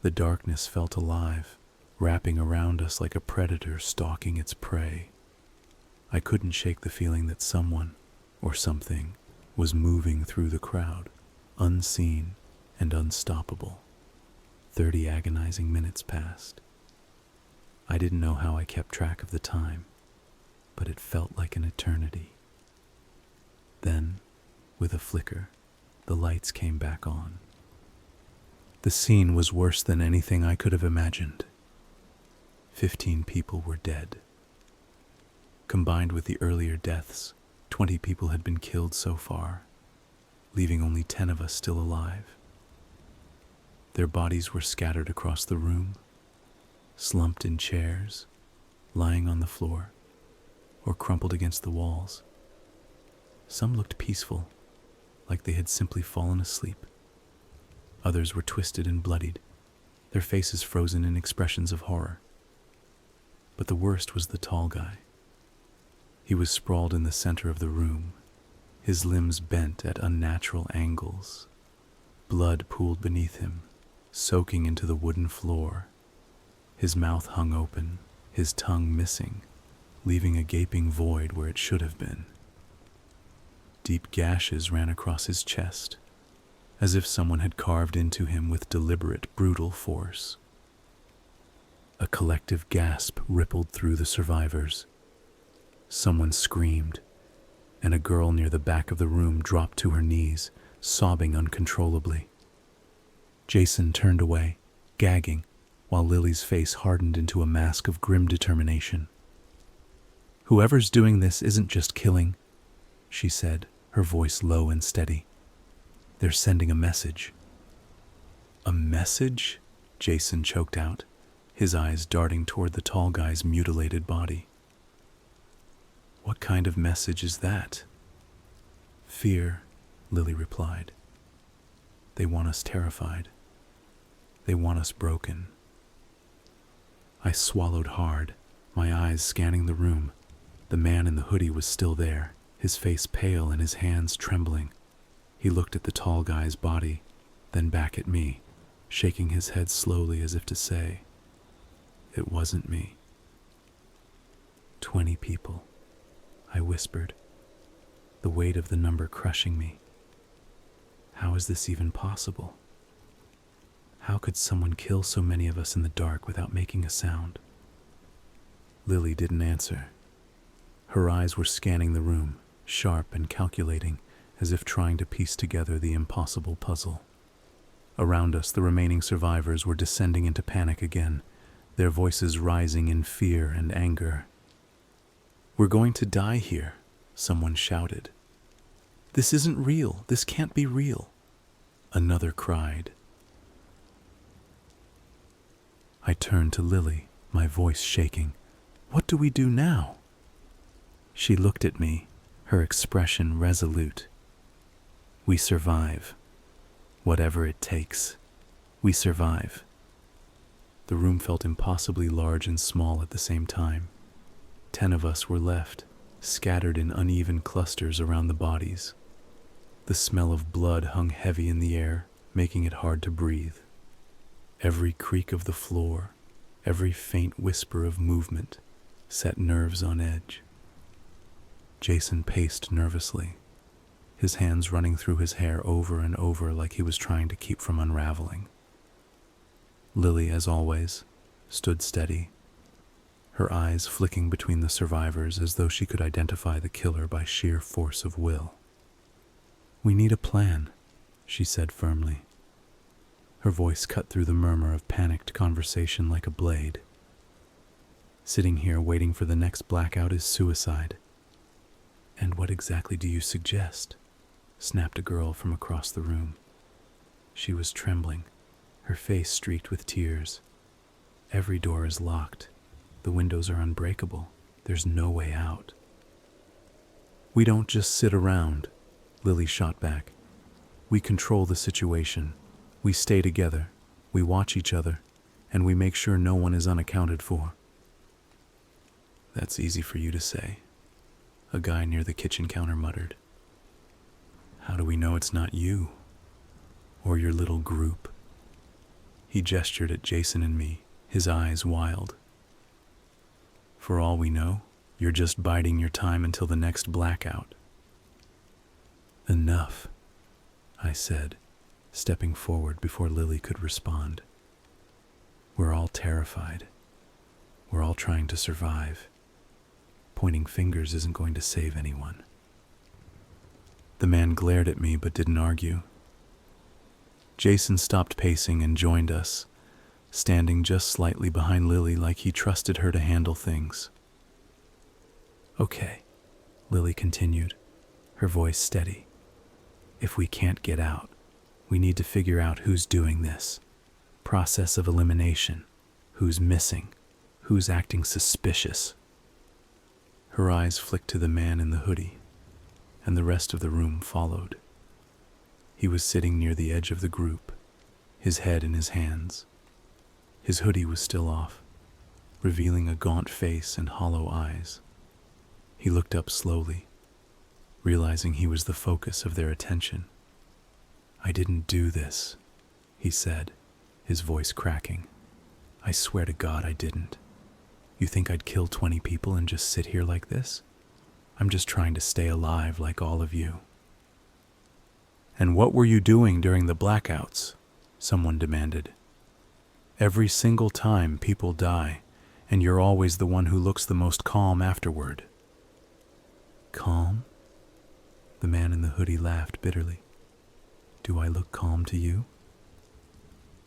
The darkness felt alive, wrapping around us like a predator stalking its prey. I couldn't shake the feeling that someone, or something, was moving through the crowd, unseen and unstoppable. 30 agonizing minutes passed. I didn't know how I kept track of the time, but it felt like an eternity. Then, with a flicker, the lights came back on. The scene was worse than anything I could have imagined. 15 people were dead. Combined with the earlier deaths, 20 people had been killed so far, leaving only 10 of us still alive. Their bodies were scattered across the room, slumped in chairs, lying on the floor, or crumpled against the walls. Some looked peaceful, like they had simply fallen asleep. Others were twisted and bloodied, their faces frozen in expressions of horror. But the worst was the tall guy. He was sprawled in the center of the room, his limbs bent at unnatural angles. Blood pooled beneath him, soaking into the wooden floor. His mouth hung open, his tongue missing, leaving a gaping void where it should have been. Deep gashes ran across his chest, as if someone had carved into him with deliberate, brutal force. A collective gasp rippled through the survivors. Someone screamed, and a girl near the back of the room dropped to her knees, sobbing uncontrollably. Jason turned away, gagging, while Lily's face hardened into a mask of grim determination. "Whoever's doing this isn't just killing," she said, her voice low and steady. "They're sending a message." "A message?" Jason choked out, his eyes darting toward the tall guy's mutilated body. "What kind of message is that?" "Fear," Lily replied. "They want us terrified. They want us broken." I swallowed hard, my eyes scanning the room. The man in the hoodie was still there, his face pale and his hands trembling. He looked at the tall guy's body, then back at me, shaking his head slowly as if to say, "It wasn't me." 20 people, I whispered, the weight of the number crushing me. How is this even possible? How could someone kill so many of us in the dark without making a sound? Lily didn't answer. Her eyes were scanning the room, sharp and calculating, as if trying to piece together the impossible puzzle. Around us, the remaining survivors were descending into panic again, their voices rising in fear and anger. "We're going to die here," someone shouted. "This isn't real. This can't be real," another cried. I turned to Lily, my voice shaking. "What do we do now?" She looked at me, her expression resolute. "We survive. Whatever it takes. We survive." The room felt impossibly large and small at the same time. 10 of us were left, scattered in uneven clusters around the bodies. The smell of blood hung heavy in the air, making it hard to breathe. Every creak of the floor, every faint whisper of movement, set nerves on edge. Jason paced nervously, his hands running through his hair over and over like he was trying to keep from unraveling. Lily, as always, stood steady, her eyes flicking between the survivors as though she could identify the killer by sheer force of will. "We need a plan," she said firmly. Her voice cut through the murmur of panicked conversation like a blade. "Sitting here waiting for the next blackout is suicide." "And what exactly do you suggest?" snapped a girl from across the room. She was trembling, her face streaked with tears. "Every door is locked. The windows are unbreakable. There's no way out." "We don't just sit around," Lily shot back. "We control the situation. We stay together, we watch each other, and we make sure no one is unaccounted for." "That's easy for you to say," a guy near the kitchen counter muttered. "How do we know it's not you? Or your little group?" He gestured at Jason and me, his eyes wild. "For all we know, you're just biding your time until the next blackout." "Enough," I said, stepping forward before Lily could respond. "We're all terrified. We're all trying to survive. Pointing fingers isn't going to save anyone." The man glared at me but didn't argue. Jason stopped pacing and joined us, standing just slightly behind Lily like he trusted her to handle things. "Okay," Lily continued, her voice steady. "If we can't get out, we need to figure out who's doing this. Process of elimination. Who's missing? Who's acting suspicious?" Her eyes flicked to the man in the hoodie, and the rest of the room followed. He was sitting near the edge of the group, his head in his hands. His hoodie was still off, revealing a gaunt face and hollow eyes. He looked up slowly, realizing he was the focus of their attention. "I didn't do this," he said, his voice cracking. "I swear to God I didn't. You think I'd kill 20 people and just sit here like this? I'm just trying to stay alive like all of you." "And what were you doing during the blackouts?" someone demanded. "Every single time people die, and you're always the one who looks the most calm afterward." "Calm?" The man in the hoodie laughed bitterly. "Do I look calm to you?"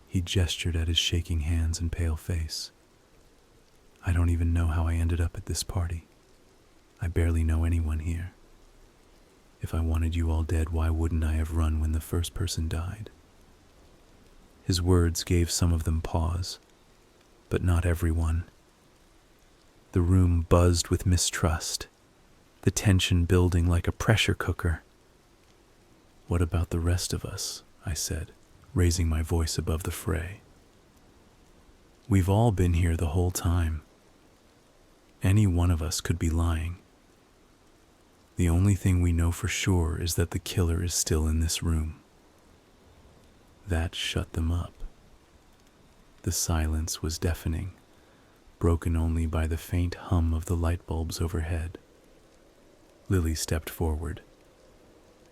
He gestured at his shaking hands and pale face. "I don't even know how I ended up at this party. I barely know anyone here. If I wanted you all dead, why wouldn't I have run when the first person died?" His words gave some of them pause, but not everyone. The room buzzed with mistrust, the tension building like a pressure cooker. "What about the rest of us?" I said, raising my voice above the fray. "We've all been here the whole time. Any one of us could be lying. The only thing we know for sure is that the killer is still in this room." That shut them up. The silence was deafening, broken only by the faint hum of the light bulbs overhead. Lily stepped forward.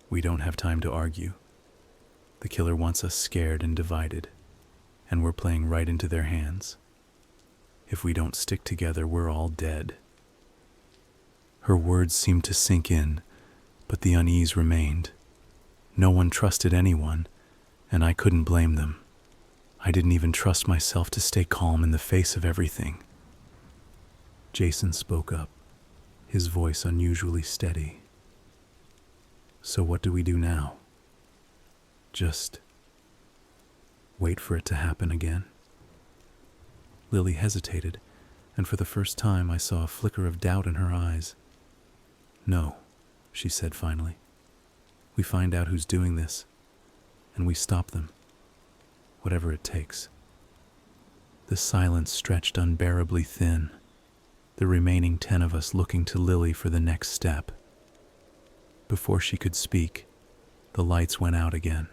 "We don't have time to argue. The killer wants us scared and divided, and we're playing right into their hands. If we don't stick together, we're all dead." Her words seemed to sink in, but the unease remained. No one trusted anyone, and I couldn't blame them. I didn't even trust myself to stay calm in the face of everything. Jason spoke up, his voice unusually steady. "So what do we do now? Just wait for it to happen again?" Lily hesitated, and for the first time I saw a flicker of doubt in her eyes. "No," she said finally. "We find out who's doing this, and we stop them, whatever it takes." The silence stretched unbearably thin, the remaining 10 of us looking to Lily for the next step. Before she could speak, the lights went out again.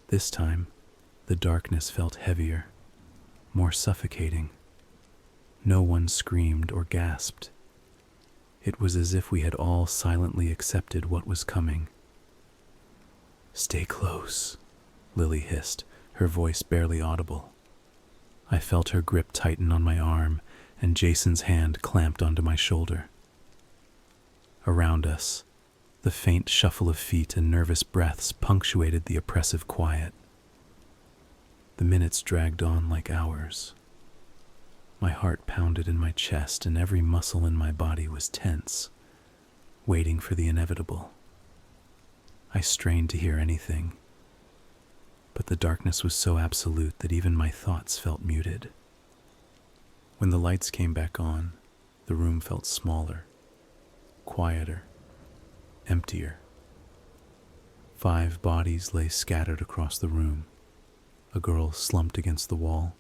This time, the darkness felt heavier, more suffocating. No one screamed or gasped. It was as if we had all silently accepted what was coming. "Stay close," Lily hissed, her voice barely audible. I felt her grip tighten on my arm, and Jason's hand clamped onto my shoulder. Around us, the faint shuffle of feet and nervous breaths punctuated the oppressive quiet. The minutes dragged on like hours. My heart pounded in my chest, and every muscle in my body was tense, waiting for the inevitable. I strained to hear anything, but the darkness was so absolute that even my thoughts felt muted. When the lights came back on, the room felt smaller, quieter, emptier. 5 bodies lay scattered across the room. A girl slumped against the wall,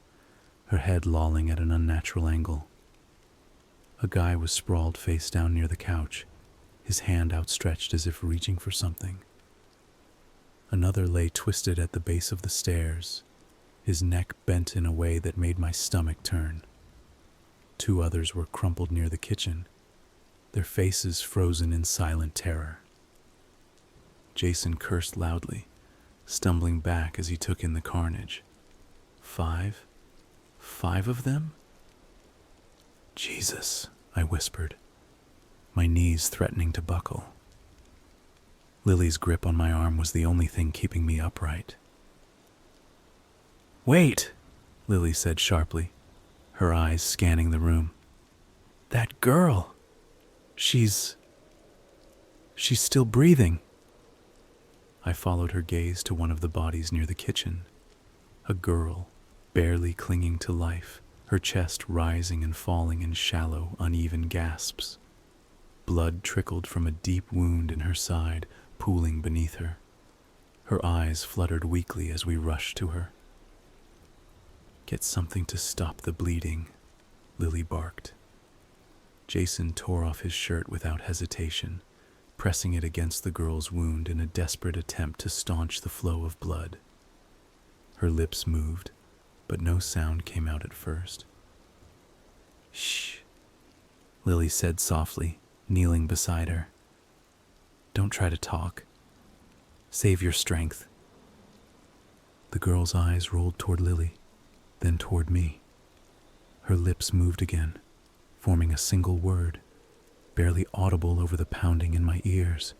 her head lolling at an unnatural angle. A guy was sprawled face down near the couch, his hand outstretched as if reaching for something. Another lay twisted at the base of the stairs, his neck bent in a way that made my stomach turn. 2 others were crumpled near the kitchen, their faces frozen in silent terror. Jason cursed loudly, stumbling back as he took in the carnage. 5? 5 of them? "Jesus," I whispered, my knees threatening to buckle. Lily's grip on my arm was the only thing keeping me upright. "Wait," Lily said sharply, her eyes scanning the room. "That girl, she's still breathing." I followed her gaze to one of the bodies near the kitchen. A girl, barely clinging to life, her chest rising and falling in shallow, uneven gasps. Blood trickled from a deep wound in her side, pooling beneath her. Her eyes fluttered weakly as we rushed to her. "Get something to stop the bleeding," Lily barked. Jason tore off his shirt without hesitation, pressing it against the girl's wound in a desperate attempt to staunch the flow of blood. Her lips moved, but no sound came out at first. "Shh," Lily said softly, kneeling beside her. "Don't try to talk. Save your strength." The girl's eyes rolled toward Lily, then toward me. Her lips moved again, forming a single word, barely audible over the pounding in my ears.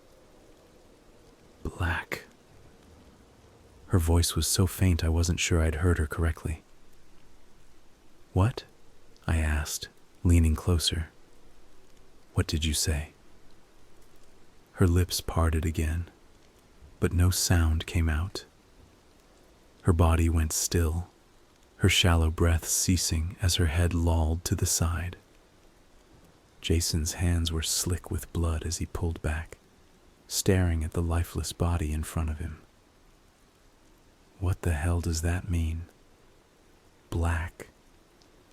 "Black." Her voice was so faint I wasn't sure I'd heard her correctly. "What?" I asked, leaning closer. "What did you say?" Her lips parted again, but no sound came out. Her body went still, her shallow breath ceasing as her head lolled to the side. Jason's hands were slick with blood as he pulled back, staring at the lifeless body in front of him. What the hell does that mean? Black.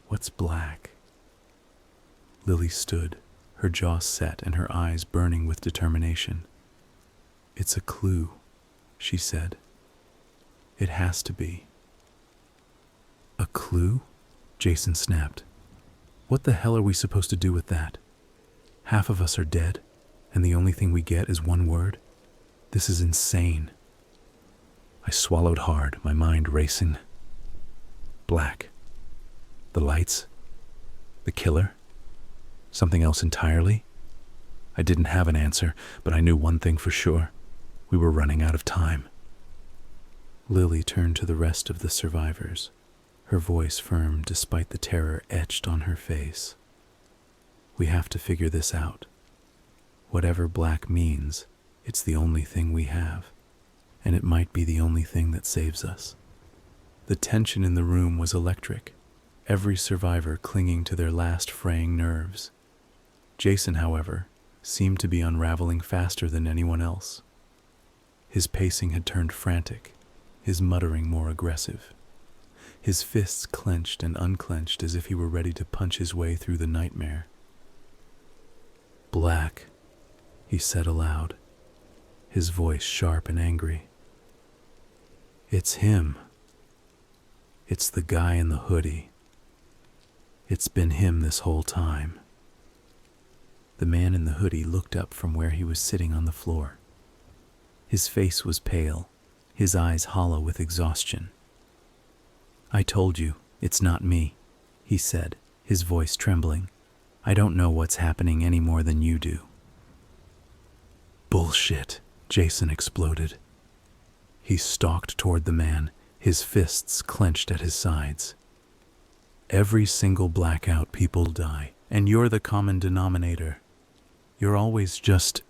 What's black? Lily stood, her jaw set and her eyes burning with determination. "It's a clue," she said. "It has to be." "A clue?" Jason snapped. "What the hell are we supposed to do with that? Half of us are dead, and the only thing we get is one word? This is insane." I swallowed hard, my mind racing. Black. The lights? The killer? Something else entirely? I didn't have an answer, but I knew one thing for sure. We were running out of time. Lily turned to the rest of the survivors, her voice firm despite the terror etched on her face. "We have to figure this out. Whatever black means, it's the only thing we have, and it might be the only thing that saves us." The tension in the room was electric, every survivor clinging to their last fraying nerves. Jason, however, seemed to be unraveling faster than anyone else. His pacing had turned frantic, his muttering more aggressive. His fists clenched and unclenched as if he were ready to punch his way through the nightmare. "Black," he said aloud, his voice sharp and angry. "It's him. It's the guy in the hoodie. It's been him this whole time." The man in the hoodie looked up from where he was sitting on the floor. His face was pale, his eyes hollow with exhaustion. "I told you, it's not me," he said, his voice trembling. "I don't know what's happening any more than you do." "Bullshit," Jason exploded. He stalked toward the man, his fists clenched at his sides. "Every single blackout people die, and you're the common denominator. You're always just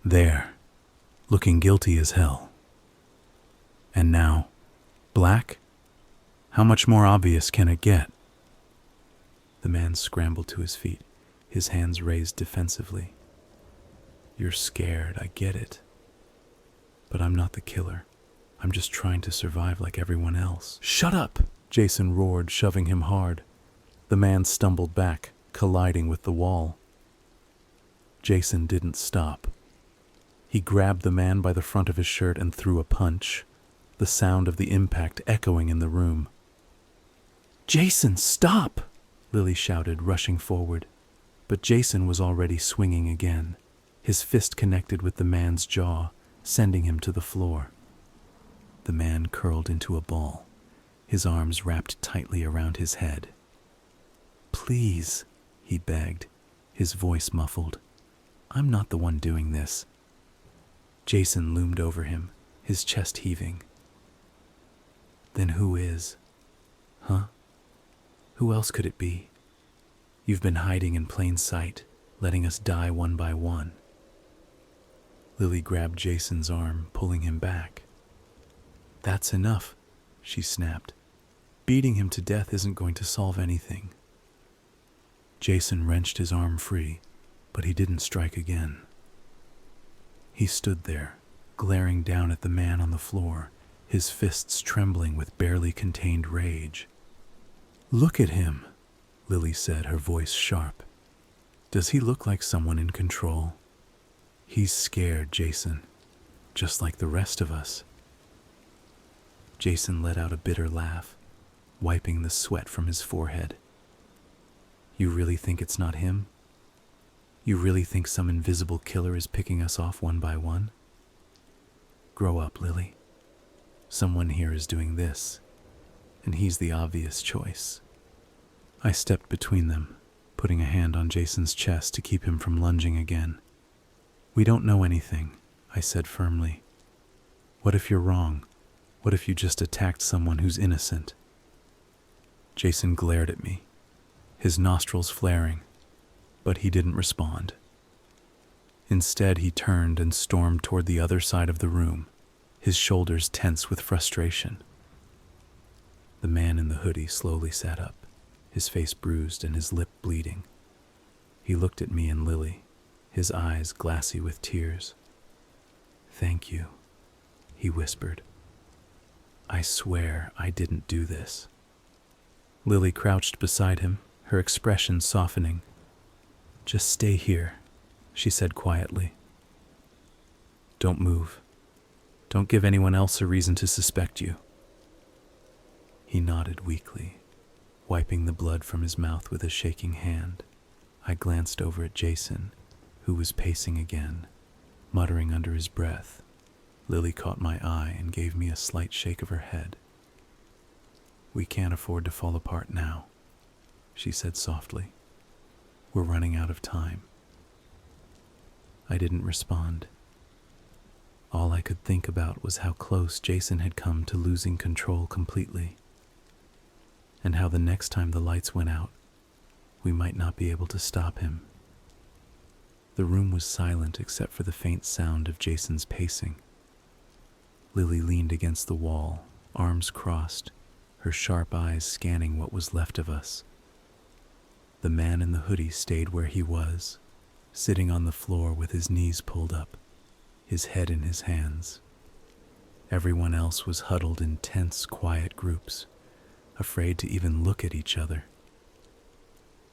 there, looking guilty as hell. And now, black? How much more obvious can it get?" The man scrambled to his feet, his hands raised defensively. "You're scared, I get it. But I'm not the killer. I'm just trying to survive like everyone else." "Shut up!" Jason roared, shoving him hard. The man stumbled back, colliding with the wall. Jason didn't stop. He grabbed the man by the front of his shirt and threw a punch, the sound of the impact echoing in the room. "Jason, stop!" Lily shouted, rushing forward. But Jason was already swinging again, his fist connected with the man's jaw, sending him to the floor. The man curled into a ball, his arms wrapped tightly around his head. "Please," he begged, his voice muffled. "I'm not the one doing this." Jason loomed over him, his chest heaving. "Then who is? Huh? Who else could it be? You've been hiding in plain sight, letting us die one by one." Lily grabbed Jason's arm, pulling him back. "That's enough," she snapped. "Beating him to death isn't going to solve anything." Jason wrenched his arm free, but he didn't strike again. He stood there, glaring down at the man on the floor, his fists trembling with barely contained rage. "Look at him," Lily said, her voice sharp. "Does he look like someone in control? He's scared, Jason, just like the rest of us." Jason let out a bitter laugh, wiping the sweat from his forehead. "You really think it's not him? You really think some invisible killer is picking us off one by one?" Grow up, Lily. Someone here is doing this, and he's the obvious choice. I stepped between them, putting a hand on Jason's chest to keep him from lunging again. We don't know anything, I said firmly. What if you're wrong? What if you just attacked someone who's innocent? Jason glared at me, his nostrils flaring, but he didn't respond. Instead, he turned and stormed toward the other side of the room, his shoulders tense with frustration. The man in the hoodie slowly sat up, his face bruised and his lip bleeding. He looked at me and Lily, his eyes glassy with tears. "Thank you," he whispered. "I swear I didn't do this." Lily crouched beside him, her expression softening. "Just stay here," she said quietly. "Don't move. Don't give anyone else a reason to suspect you." He nodded weakly, wiping the blood from his mouth with a shaking hand. I glanced over at Jason, who was pacing again, muttering under his breath. Lily caught my eye and gave me a slight shake of her head. "We can't afford to fall apart now," she said softly. "We're running out of time." I didn't respond. All I could think about was how close Jason had come to losing control completely, and how the next time the lights went out, we might not be able to stop him. The room was silent except for the faint sound of Jason's pacing. Lily leaned against the wall, arms crossed, her sharp eyes scanning what was left of us. The man in the hoodie stayed where he was, sitting on the floor with his knees pulled up, his head in his hands. Everyone else was huddled in tense, quiet groups, afraid to even look at each other.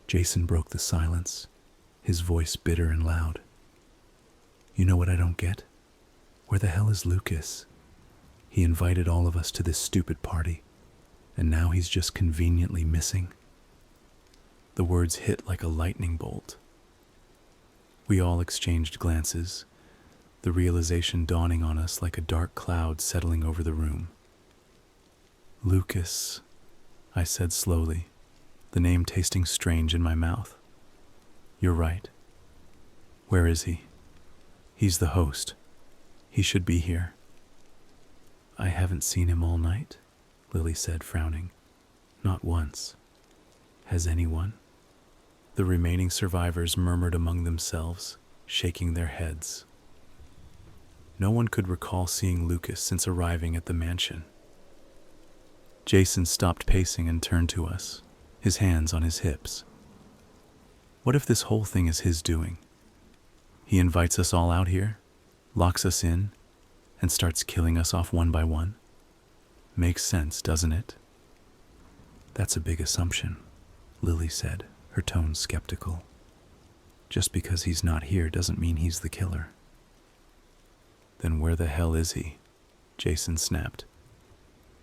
Jason broke the silence, his voice bitter and loud. "You know what I don't get? Where the hell is Lucas? He invited all of us to this stupid party, and now he's just conveniently missing." The words hit like a lightning bolt. We all exchanged glances, the realization dawning on us like a dark cloud settling over the room. "Lucas," I said slowly, the name tasting strange in my mouth. "You're right. Where is he? He's the host. He should be here." "I haven't seen him all night," Lily said, frowning. "Not once. Has anyone?" The remaining survivors murmured among themselves, shaking their heads. No one could recall seeing Lucas since arriving at the mansion. Jason stopped pacing and turned to us, his hands on his hips. What if this whole thing is his doing? He invites us all out here, locks us in, and starts killing us off one by one? Makes sense, doesn't it? "That's a big assumption," Lily said, her tone skeptical. "Just because he's not here doesn't mean he's the killer." "Then where the hell is he?" Jason snapped.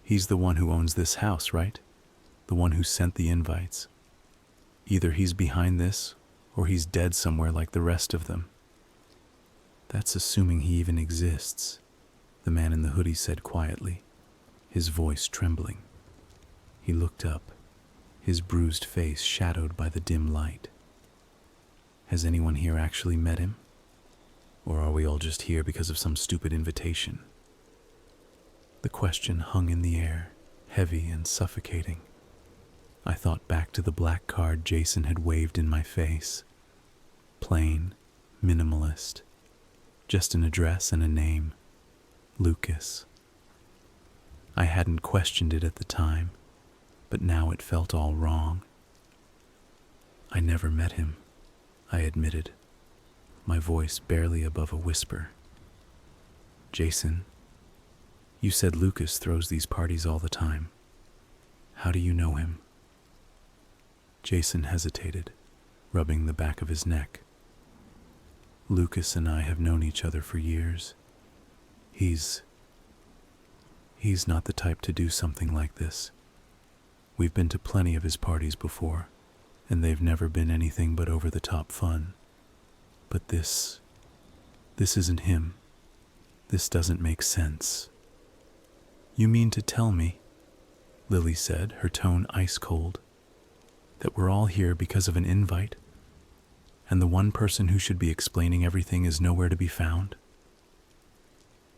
"He's the one who owns this house, right? The one who sent the invites. Either he's behind this, or he's dead somewhere like the rest of them." "That's assuming he even exists," the man in the hoodie said quietly, his voice trembling. He looked up, his bruised face shadowed by the dim light. "Has anyone here actually met him? Or are we all just here because of some stupid invitation?" The question hung in the air, heavy and suffocating. I thought back to the black card Jason had waved in my face. Plain, minimalist, just an address and a name. Lucas. I hadn't questioned it at the time, but now it felt all wrong. "I never met him," I admitted, my voice barely above a whisper. "Jason, you said Lucas throws these parties all the time. How do you know him?" Jason hesitated, rubbing the back of his neck. "Lucas and I have known each other for years. He's not the type to do something like this. We've been to plenty of his parties before, and they've never been anything but over-the-top fun. But this isn't him. This doesn't make sense. You mean to tell me, Lily said, her tone ice cold, that we're all here because of an invite, and the one person who should be explaining everything is nowhere to be found?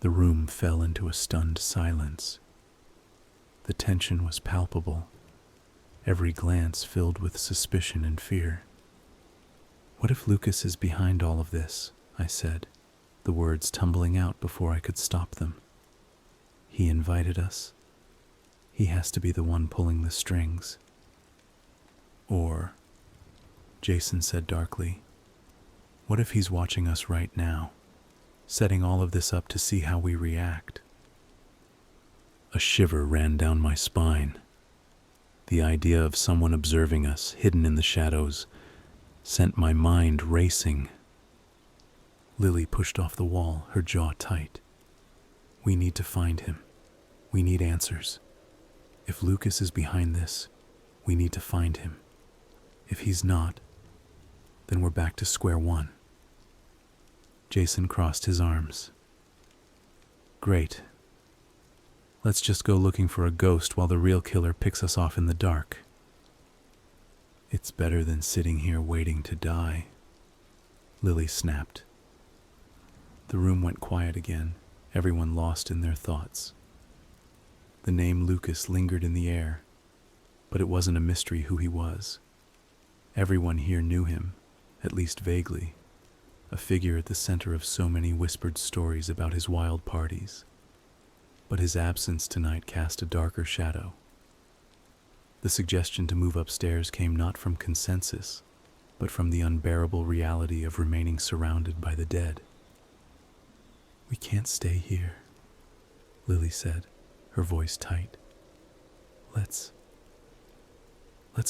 The room fell into a stunned silence. The tension was palpable, every glance filled with suspicion and fear. What if Lucas is behind all of this? I said, the words tumbling out before I could stop them. He invited us. He has to be the one pulling the strings. Or, Jason said darkly, what if he's watching us right now, setting all of this up to see how we react? A shiver ran down my spine. The idea of someone observing us, hidden in the shadows, sent my mind racing. Lily pushed off the wall, her jaw tight. We need to find him. We need answers. If Lucas is behind this, we need to find him. If he's not, then we're back to square one. Jason crossed his arms. Great. Let's just go looking for a ghost while the real killer picks us off in the dark. It's better than sitting here waiting to die, Lily snapped. The room went quiet again, everyone lost in their thoughts. The name Lucas lingered in the air, but it wasn't a mystery who he was. Everyone here knew him, at least vaguely, a figure at the center of so many whispered stories about his wild parties. But his absence tonight cast a darker shadow. The suggestion to move upstairs came not from consensus, but from the unbearable reality of remaining surrounded by the dead. We can't stay here, Lily said, her voice tight. Let's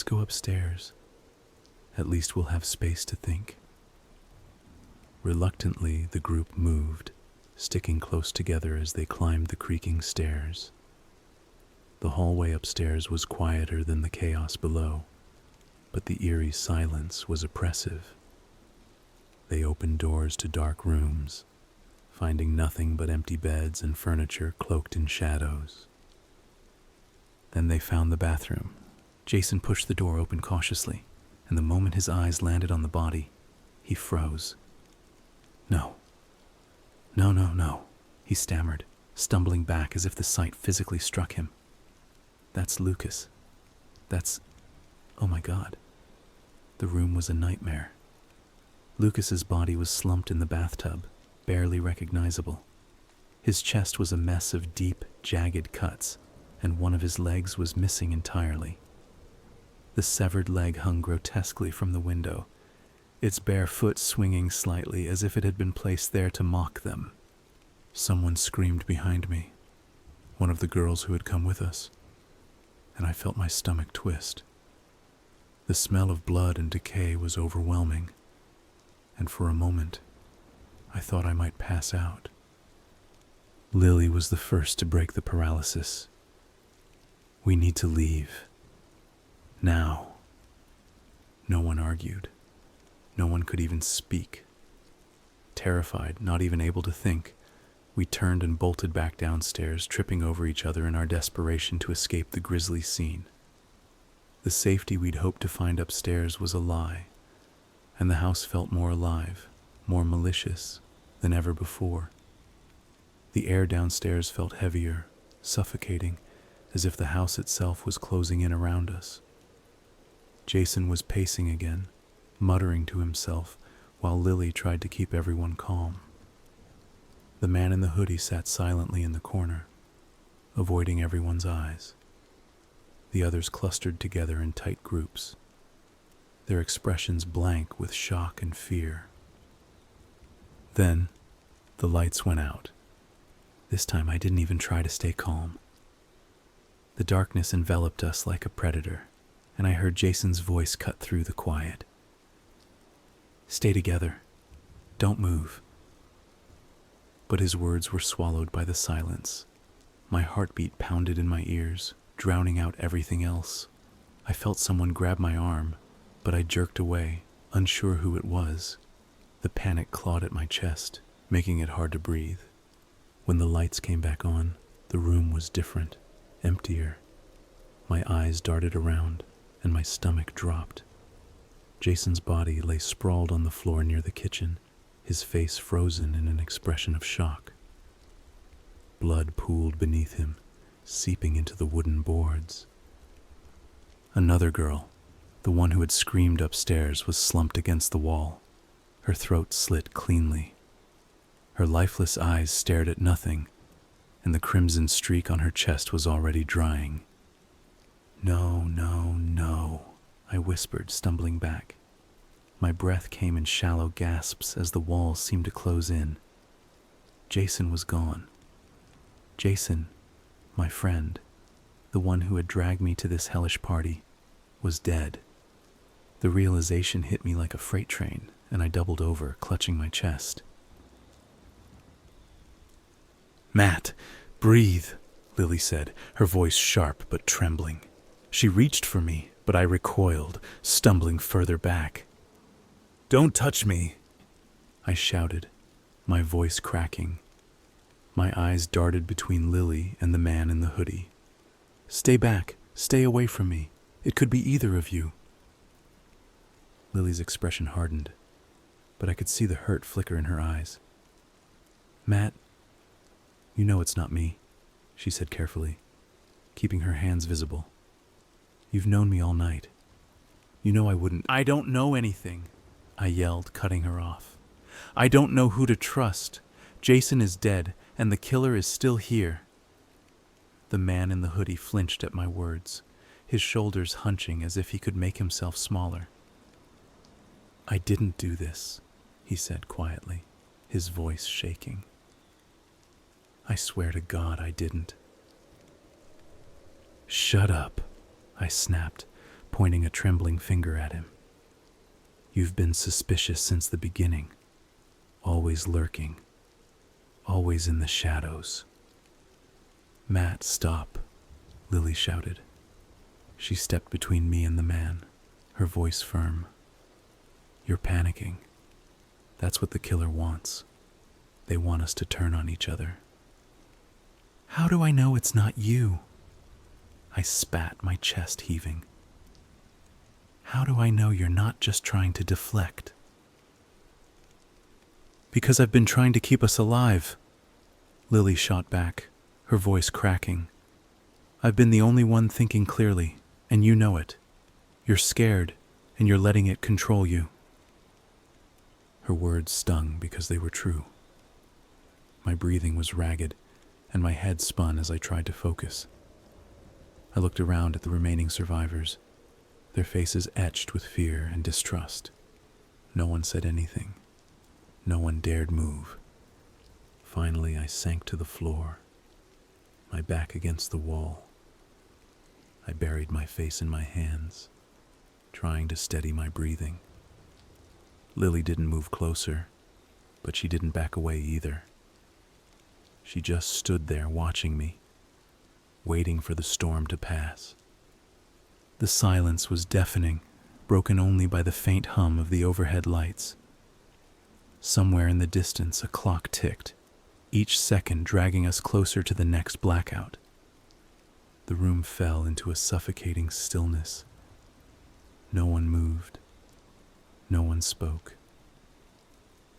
go upstairs. At least we'll have space to think. Reluctantly, the group moved, sticking close together as they climbed the creaking stairs. The hallway upstairs was quieter than the chaos below, but the eerie silence was oppressive. They opened doors to dark rooms, finding nothing but empty beds and furniture cloaked in shadows. Then they found the bathroom. Jason pushed the door open cautiously, and the moment his eyes landed on the body, he froze. No, he stammered, stumbling back as if the sight physically struck him. That's Lucas. Oh my God. The room was a nightmare. Lucas's body was slumped in the bathtub, barely recognizable. His chest was a mess of deep, jagged cuts, and one of his legs was missing entirely. The severed leg hung grotesquely from the window, its bare foot swinging slightly as if it had been placed there to mock them. Someone screamed behind me, one of the girls who had come with us, and I felt my stomach twist. The smell of blood and decay was overwhelming, and for a moment, I thought I might pass out. Lily was the first to break the paralysis. We need to leave. Now. No one argued. No one could even speak. Terrified, not even able to think, we turned and bolted back downstairs, tripping over each other in our desperation to escape the grisly scene. The safety we'd hoped to find upstairs was a lie, and the house felt more alive, more malicious than ever before. The air downstairs felt heavier, suffocating, as if the house itself was closing in around us. Jason was pacing again, muttering to himself, while Lily tried to keep everyone calm. The man in the hoodie sat silently in the corner, avoiding everyone's eyes. The others clustered together in tight groups, their expressions blank with shock and fear. Then, the lights went out. This time I didn't even try to stay calm. The darkness enveloped us like a predator, and I heard Jason's voice cut through the quiet. Stay together. Don't move. But his words were swallowed by the silence. My heartbeat pounded in my ears, drowning out everything else. I felt someone grab my arm, but I jerked away, unsure who it was. The panic clawed at my chest, making it hard to breathe. When the lights came back on, the room was different, emptier. My eyes darted around, and my stomach dropped. Jason's body lay sprawled on the floor near the kitchen, his face frozen in an expression of shock. Blood pooled beneath him, seeping into the wooden boards. Another girl, the one who had screamed upstairs, was slumped against the wall, her throat slit cleanly. Her lifeless eyes stared at nothing, and the crimson streak on her chest was already drying. "No, no, no," I whispered, stumbling back. My breath came in shallow gasps as the walls seemed to close in. Jason was gone. Jason, my friend, the one who had dragged me to this hellish party, was dead. The realization hit me like a freight train, and I doubled over, clutching my chest. "Matt, breathe," Lily said, her voice sharp but trembling. She reached for me, but I recoiled, stumbling further back. "Don't touch me," I shouted, my voice cracking. My eyes darted between Lily and the man in the hoodie. "Stay back, stay away from me. It could be either of you." Lily's expression hardened, but I could see the hurt flicker in her eyes. "Matt, you know it's not me," she said carefully, keeping her hands visible. "You've known me all night. You know I wouldn't—" "I don't know anything," I yelled, cutting her off. "I don't know who to trust. Jason is dead, and the killer is still here." The man in the hoodie flinched at my words, his shoulders hunching as if he could make himself smaller. "I didn't do this," he said quietly, his voice shaking. "I swear to God I didn't." "Shut up," I snapped, pointing a trembling finger at him. "You've been suspicious since the beginning, always lurking, always in the shadows." "Matt, stop," Lily shouted. She stepped between me and the man, her voice firm. "You're panicking. That's what the killer wants. They want us to turn on each other." "How do I know it's not you?" I spat, my chest heaving. "How do I know you're not just trying to deflect?" "Because I've been trying to keep us alive," Lily shot back, her voice cracking. "I've been the only one thinking clearly, and you know it. You're scared, and you're letting it control you." Her words stung because they were true. My breathing was ragged, and my head spun as I tried to focus. I looked around at the remaining survivors, their faces etched with fear and distrust. No one said anything. No one dared move. Finally, I sank to the floor, my back against the wall. I buried my face in my hands, trying to steady my breathing. Lily didn't move closer, but she didn't back away either. She just stood there watching me, waiting for the storm to pass. The silence was deafening, broken only by the faint hum of the overhead lights. Somewhere in the distance, a clock ticked, each second dragging us closer to the next blackout. The room fell into a suffocating stillness. No one moved. No one spoke.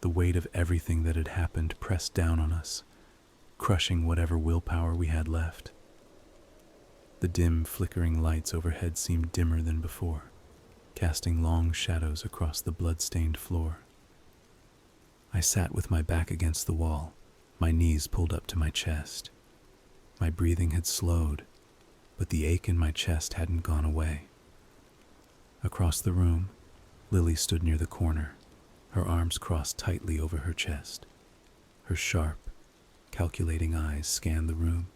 The weight of everything that had happened pressed down on us, crushing whatever willpower we had left. The dim, flickering lights overhead seemed dimmer than before, casting long shadows across the blood-stained floor. I sat with my back against the wall, my knees pulled up to my chest. My breathing had slowed, but the ache in my chest hadn't gone away. Across the room, Lily stood near the corner, her arms crossed tightly over her chest. Her sharp, calculating eyes scanned the room.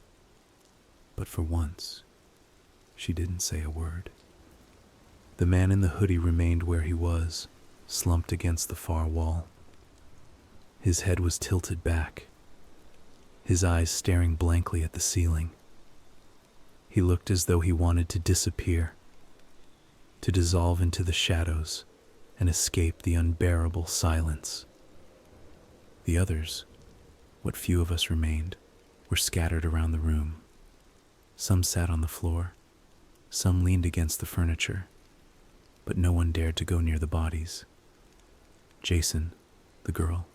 But for once, she didn't say a word. The man in the hoodie remained where he was, slumped against the far wall. His head was tilted back, his eyes staring blankly at the ceiling. He looked as though he wanted to disappear, to dissolve into the shadows and escape the unbearable silence. The others, What few of us remained were scattered around the room. Some sat on the floor, some leaned against the furniture, but no one dared to go near the bodies. Jason, the girl,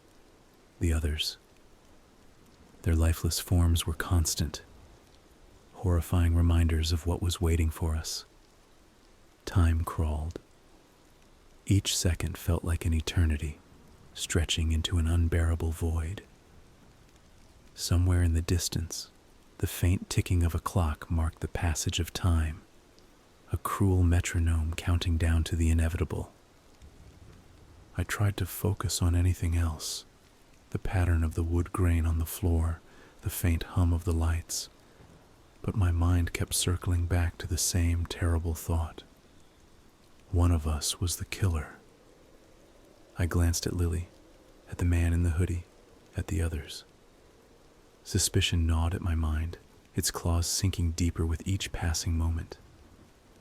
the others. Their lifeless forms were constant, horrifying reminders of what was waiting for us. Time crawled. Each second felt like an eternity, stretching into an unbearable void. Somewhere in the distance, the faint ticking of a clock marked the passage of time, a cruel metronome counting down to the inevitable. I tried to focus on anything else, the pattern of the wood grain on the floor, the faint hum of the lights, but my mind kept circling back to the same terrible thought. One of us was the killer. I glanced at Lily, at the man in the hoodie, at the others. Suspicion gnawed at my mind, its claws sinking deeper with each passing moment.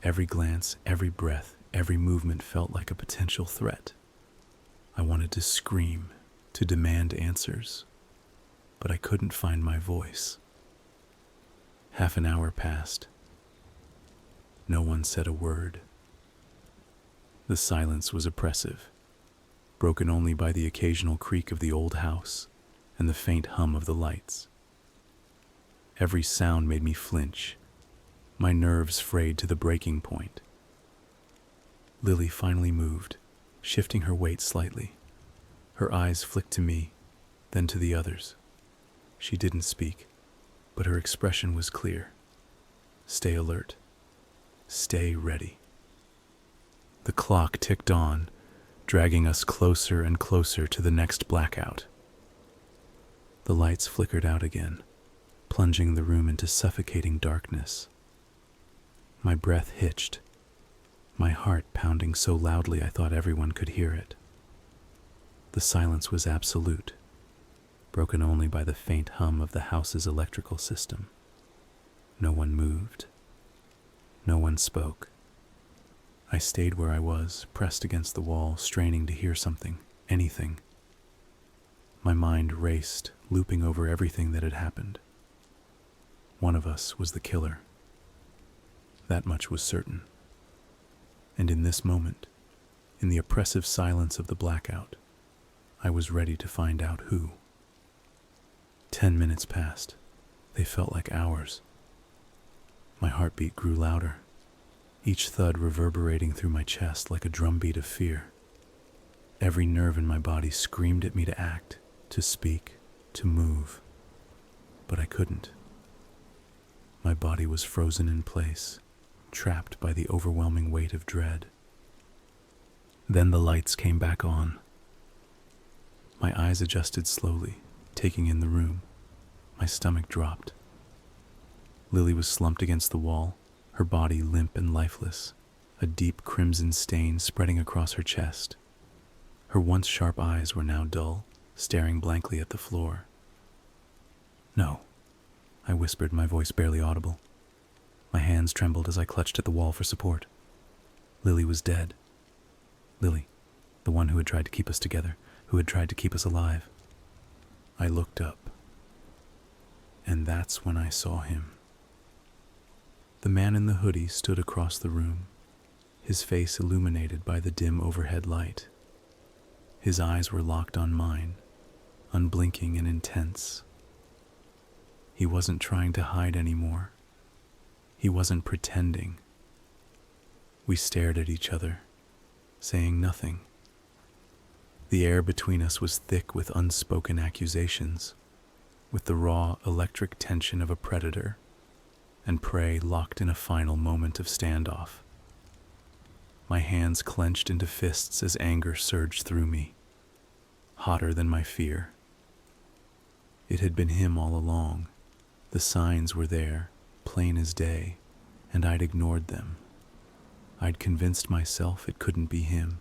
Every glance, every breath, every movement felt like a potential threat. I wanted to scream, to demand answers, but I couldn't find my voice. Half an hour passed. No one said a word. The silence was oppressive, broken only by the occasional creak of the old house and the faint hum of the lights. Every sound made me flinch, my nerves frayed to the breaking point. Lily finally moved, shifting her weight slightly. Her eyes flicked to me, then to the others. She didn't speak, but her expression was clear. Stay alert. Stay ready. The clock ticked on, dragging us closer and closer to the next blackout. The lights flickered out again, plunging the room into suffocating darkness. My breath hitched, my heart pounding so loudly I thought everyone could hear it. The silence was absolute, broken only by the faint hum of the house's electrical system. No one moved. No one spoke. I stayed where I was, pressed against the wall, straining to hear something, anything. My mind raced, looping over everything that had happened. One of us was the killer. That much was certain. And in this moment, in the oppressive silence of the blackout, I was ready to find out who. 10 minutes passed. They felt like hours. My heartbeat grew louder, each thud reverberating through my chest like a drumbeat of fear. Every nerve in my body screamed at me to act, to speak, to move. But I couldn't. My body was frozen in place, trapped by the overwhelming weight of dread. Then the lights came back on. My eyes adjusted slowly, taking in the room. My stomach dropped. Lily was slumped against the wall, her body limp and lifeless, a deep crimson stain spreading across her chest. Her once sharp eyes were now dull, staring blankly at the floor. "No," I whispered, my voice barely audible. My hands trembled as I clutched at the wall for support. Lily was dead. Lily, the one who had tried to keep us together, who had tried to keep us alive. I looked up, and that's when I saw him. The man in the hoodie stood across the room, his face illuminated by the dim overhead light. His eyes were locked on mine, unblinking and intense. He wasn't trying to hide anymore. He wasn't pretending. We stared at each other, saying nothing. The air between us was thick with unspoken accusations, with the raw electric tension of a predator and prey locked in a final moment of standoff. My hands clenched into fists as anger surged through me, hotter than my fear. It had been him all along. The signs were there, plain as day, and I'd ignored them. I'd convinced myself it couldn't be him,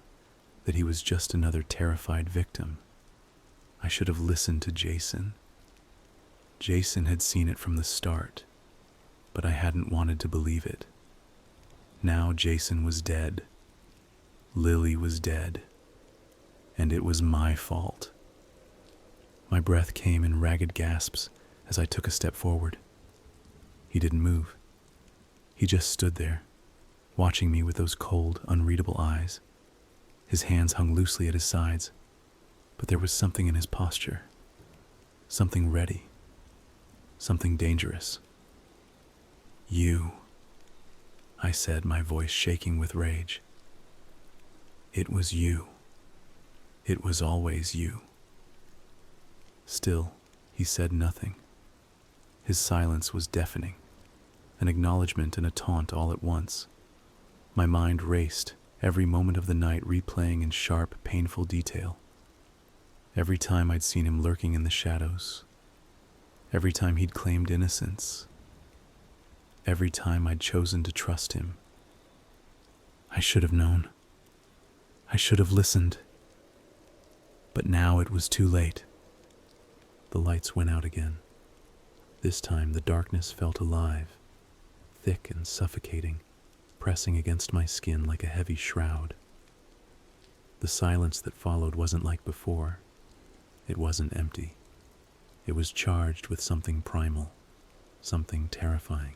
that he was just another terrified victim. I should have listened to Jason. Jason had seen it from the start, but I hadn't wanted to believe it. Now Jason was dead. Lily was dead. And it was my fault. My breath came in ragged gasps as I took a step forward. He didn't move. He just stood there, watching me with those cold, unreadable eyes. His hands hung loosely at his sides, but there was something in his posture. Something ready. Something dangerous. "You," I said, my voice shaking with rage. "It was you. It was always you." Still, he said nothing. His silence was deafening, an acknowledgement and a taunt all at once. My mind raced, every moment of the night replaying in sharp, painful detail. Every time I'd seen him lurking in the shadows. Every time he'd claimed innocence. Every time I'd chosen to trust him. I should have known. I should have listened. But now it was too late. The lights went out again. This time the darkness felt alive, thick and suffocating, pressing against my skin like a heavy shroud. The silence that followed wasn't like before. It wasn't empty. It was charged with something primal, something terrifying.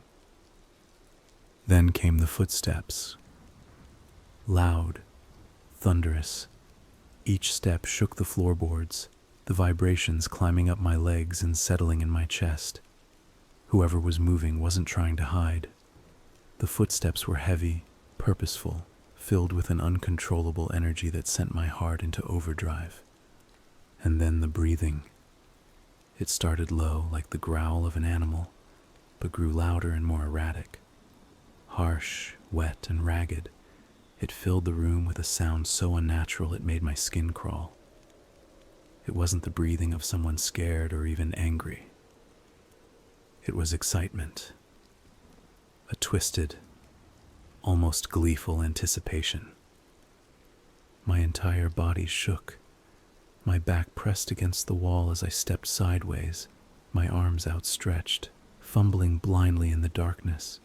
Then came the footsteps. Loud, thunderous. Each step shook the floorboards, the vibrations climbing up my legs and settling in my chest. Whoever was moving wasn't trying to hide. The footsteps were heavy, purposeful, filled with an uncontrollable energy that sent my heart into overdrive. And then the breathing. It started low, like the growl of an animal, but grew louder and more erratic. Harsh, wet, and ragged, it filled the room with a sound so unnatural it made my skin crawl. It wasn't the breathing of someone scared or even angry. It was excitement. A twisted, almost gleeful anticipation. My entire body shook. My back pressed against the wall as I stepped sideways, my arms outstretched, fumbling blindly in the darkness.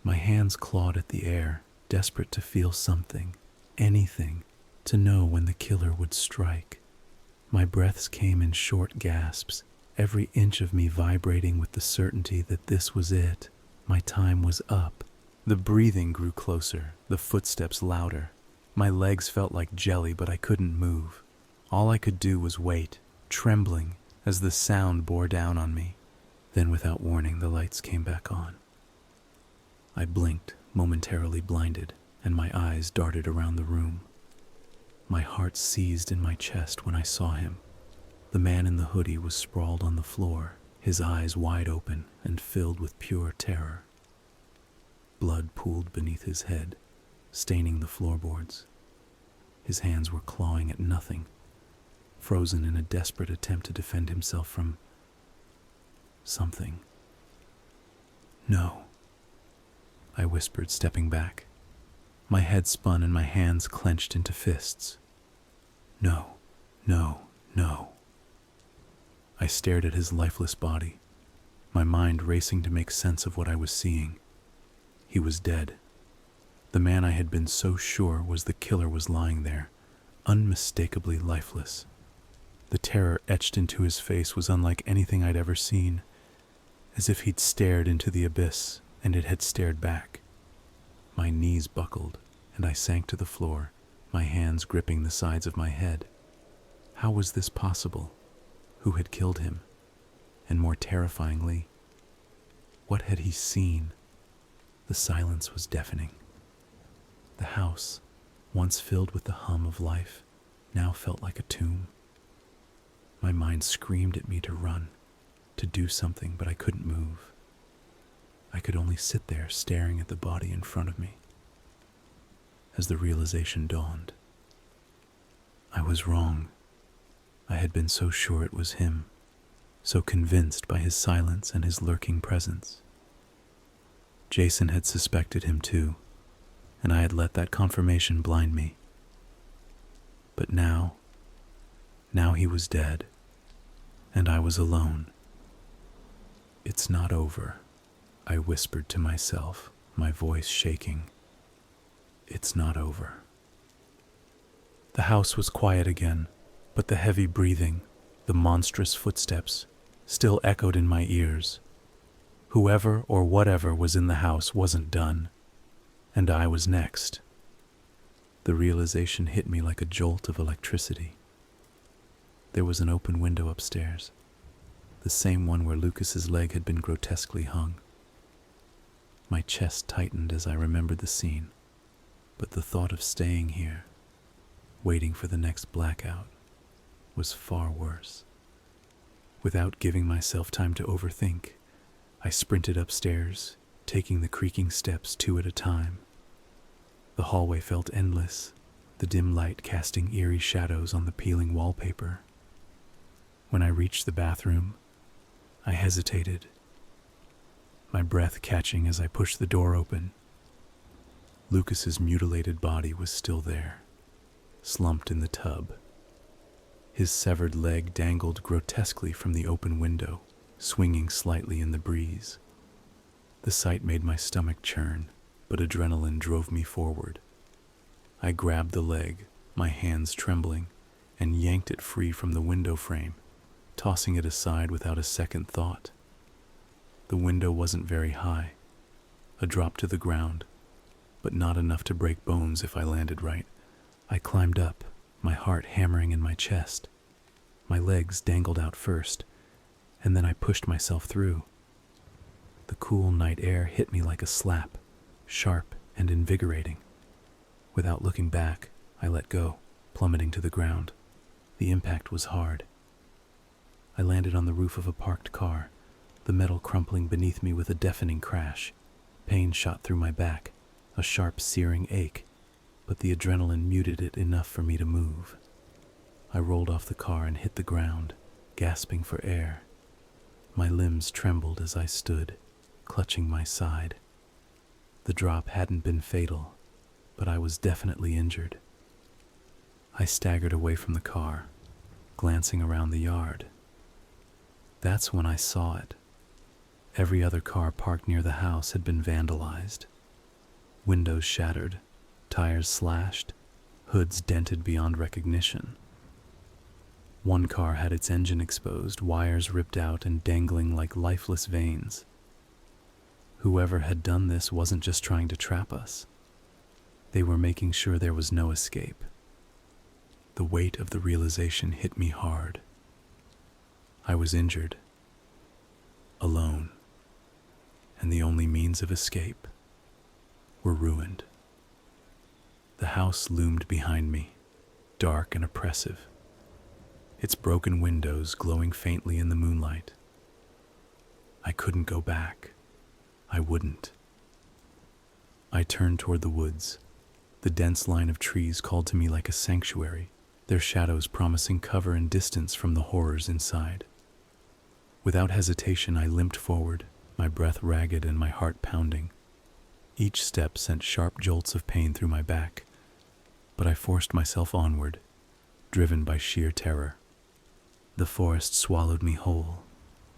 My hands clawed at the air, desperate to feel something, anything, to know when the killer would strike. My breaths came in short gasps, every inch of me vibrating with the certainty that this was it. My time was up. The breathing grew closer, the footsteps louder. My legs felt like jelly, but I couldn't move. All I could do was wait, trembling, as the sound bore down on me. Then, without warning, the lights came back on. I blinked, momentarily blinded, and my eyes darted around the room. My heart seized in my chest when I saw him. The man in the hoodie was sprawled on the floor, his eyes wide open and filled with pure terror. Blood pooled beneath his head, staining the floorboards. His hands were clawing at nothing, frozen in a desperate attempt to defend himself from something. "No," I whispered, stepping back. My head spun and my hands clenched into fists. "No, no, no." I stared at his lifeless body, my mind racing to make sense of what I was seeing. He was dead. The man I had been so sure was the killer was lying there, unmistakably lifeless. The terror etched into his face was unlike anything I'd ever seen, as if he'd stared into the abyss and it had stared back. My knees buckled, and I sank to the floor, my hands gripping the sides of my head. How was this possible? Who had killed him? And more terrifyingly, what had he seen? The silence was deafening. The house, once filled with the hum of life, now felt like a tomb. My mind screamed at me to run, to do something, but I couldn't move. I could only sit there staring at the body in front of me. As the realization dawned, I was wrong. I had been so sure it was him, so convinced by his silence and his lurking presence. Jason had suspected him too, and I had let that confirmation blind me. But now he was dead, and I was alone. "It's not over," I whispered to myself, my voice shaking. "It's not over." The house was quiet again, but the heavy breathing, The monstrous footsteps still echoed in my ears. Whoever or whatever was in the house wasn't done, and I was next. The realization hit me like a jolt of electricity. There was an open window upstairs, the same one where Lucas's leg had been grotesquely hung. My chest tightened as I remembered the scene, but the thought of staying here, waiting for the next blackout, was far worse. Without giving myself time to overthink, I sprinted upstairs, taking the creaking steps 2 at a time. The hallway felt endless, the dim light casting eerie shadows on the peeling wallpaper. When I reached the bathroom, I hesitated, my breath catching as I pushed the door open. Lucas's mutilated body was still there, slumped in the tub. His severed leg dangled grotesquely from the open window, swinging slightly in the breeze. The sight made my stomach churn, but adrenaline drove me forward. I grabbed the leg, my hands trembling, and yanked it free from the window frame, tossing it aside without a second thought. The window wasn't very high, a drop to the ground, but not enough to break bones if I landed right. I climbed up, my heart hammering in my chest. My legs dangled out first, and then I pushed myself through. The cool night air hit me like a slap, sharp and invigorating. Without looking back, I let go, plummeting to the ground. The impact was hard. I landed on the roof of a parked car, the metal crumpling beneath me with a deafening crash. Pain shot through my back, a sharp, searing ache, but the adrenaline muted it enough for me to move. I rolled off the car and hit the ground, gasping for air. My limbs trembled as I stood, clutching my side. The drop hadn't been fatal, but I was definitely injured. I staggered away from the car, glancing around the yard. That's when I saw it. Every other car parked near the house had been vandalized. Windows shattered, tires slashed, hoods dented beyond recognition. One car had its engine exposed, wires ripped out and dangling like lifeless veins. Whoever had done this wasn't just trying to trap us. They were making sure there was no escape. The weight of the realization hit me hard. I was injured, alone, and the only means of escape were ruined. The house loomed behind me, dark and oppressive, its broken windows glowing faintly in the moonlight. I couldn't go back. I wouldn't. I turned toward the woods. The dense line of trees called to me like a sanctuary, their shadows promising cover and distance from the horrors inside. Without hesitation, I limped forward, my breath ragged and my heart pounding. Each step sent sharp jolts of pain through my back, but I forced myself onward, driven by sheer terror. The forest swallowed me whole,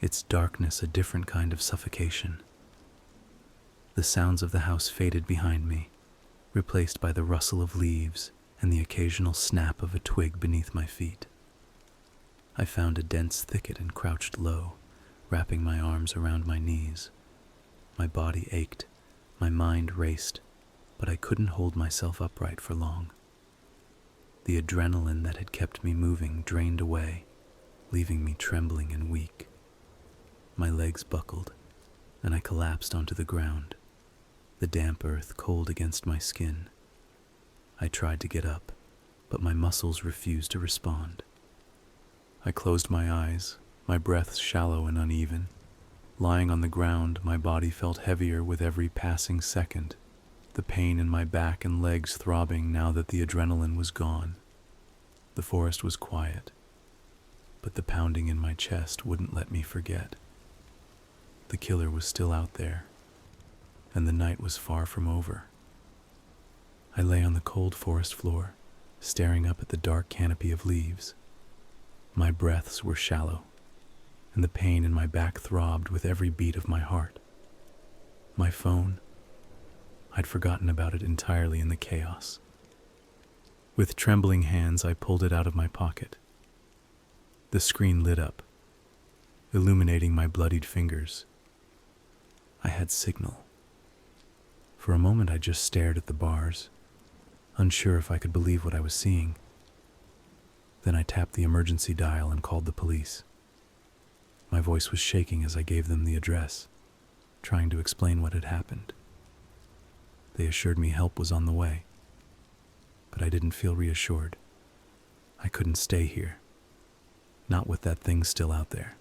its darkness a different kind of suffocation. The sounds of the house faded behind me, replaced by the rustle of leaves and the occasional snap of a twig beneath my feet. I found a dense thicket and crouched low, wrapping my arms around my knees. My body ached, my mind raced, but I couldn't hold myself upright for long. The adrenaline that had kept me moving drained away, leaving me trembling and weak. My legs buckled, and I collapsed onto the ground, the damp earth cold against my skin. I tried to get up, but my muscles refused to respond. I closed my eyes, my breath shallow and uneven. Lying on the ground, my body felt heavier with every passing second, the pain in my back and legs throbbing now that the adrenaline was gone. The forest was quiet, but the pounding in my chest wouldn't let me forget. The killer was still out there, and the night was far from over. I lay on the cold forest floor, staring up at the dark canopy of leaves. My breaths were shallow, and the pain in my back throbbed with every beat of my heart. My phone, I'd forgotten about it entirely in the chaos. With trembling hands, I pulled it out of my pocket. The screen lit up, illuminating my bloodied fingers. I had signal. For a moment I just stared at the bars, unsure if I could believe what I was seeing. Then I tapped the emergency dial and called the police. My voice was shaking as I gave them the address, trying to explain what had happened. They assured me help was on the way, but I didn't feel reassured. I couldn't stay here, not with that thing still out there.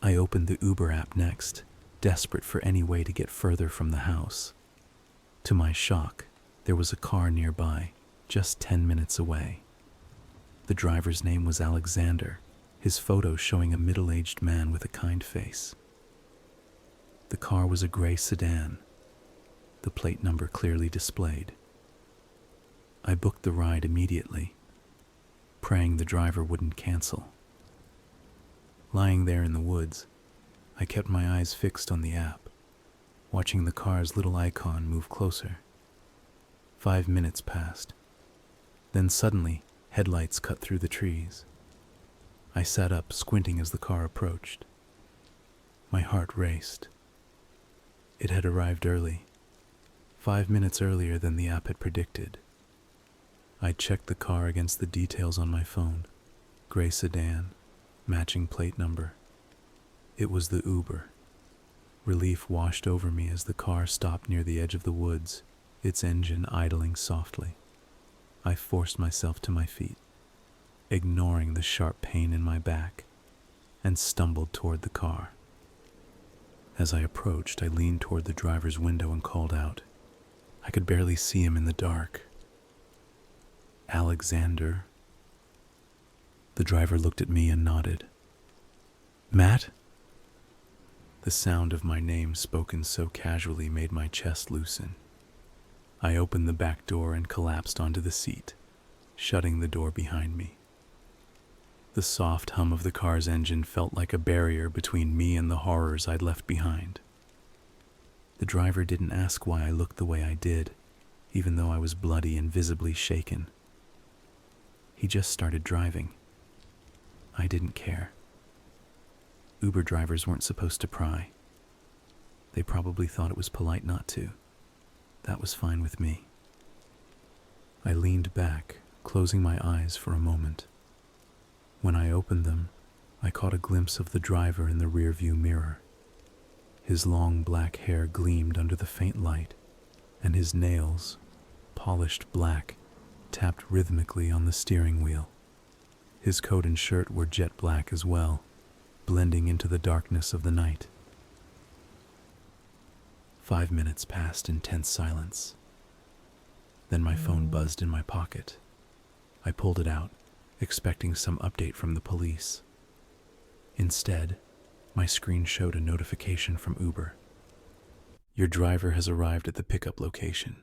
I opened the Uber app next, desperate for any way to get further from the house. To my shock, there was a car nearby, just 10 minutes away. The driver's name was Alexander, his photo showing a middle-aged man with a kind face. The car was a gray sedan, the plate number clearly displayed. I booked the ride immediately, praying the driver wouldn't cancel. Lying there in the woods, I kept my eyes fixed on the app, watching the car's little icon move closer. 5 minutes passed. Then suddenly, headlights cut through the trees. I sat up, squinting as the car approached. My heart raced. It had arrived early, 5 minutes earlier than the app had predicted. I checked the car against the details on my phone. Gray sedan, matching plate number. It was the Uber. Relief washed over me as the car stopped near the edge of the woods, its engine idling softly. I forced myself to my feet, ignoring the sharp pain in my back, and stumbled toward the car. As I approached, I leaned toward the driver's window and called out. I could barely see him in the dark. Alexander. The driver looked at me and nodded. Matt? The sound of my name spoken so casually made my chest loosen. I opened the back door and collapsed onto the seat, shutting the door behind me. The soft hum of the car's engine felt like a barrier between me and the horrors I'd left behind. The driver didn't ask why I looked the way I did, even though I was bloody and visibly shaken. He just started driving. I didn't care. Uber drivers weren't supposed to pry. They probably thought it was polite not to. That was fine with me. I leaned back, closing my eyes for a moment. When I opened them, I caught a glimpse of the driver in the rearview mirror. His long black hair gleamed under the faint light, and his nails, polished black, tapped rhythmically on the steering wheel. His coat and shirt were jet black as well, blending into the darkness of the night. 5 minutes passed in tense silence. Then my phone buzzed in my pocket. I pulled it out, expecting some update from the police. Instead, my screen showed a notification from Uber. Your driver has arrived at the pickup location.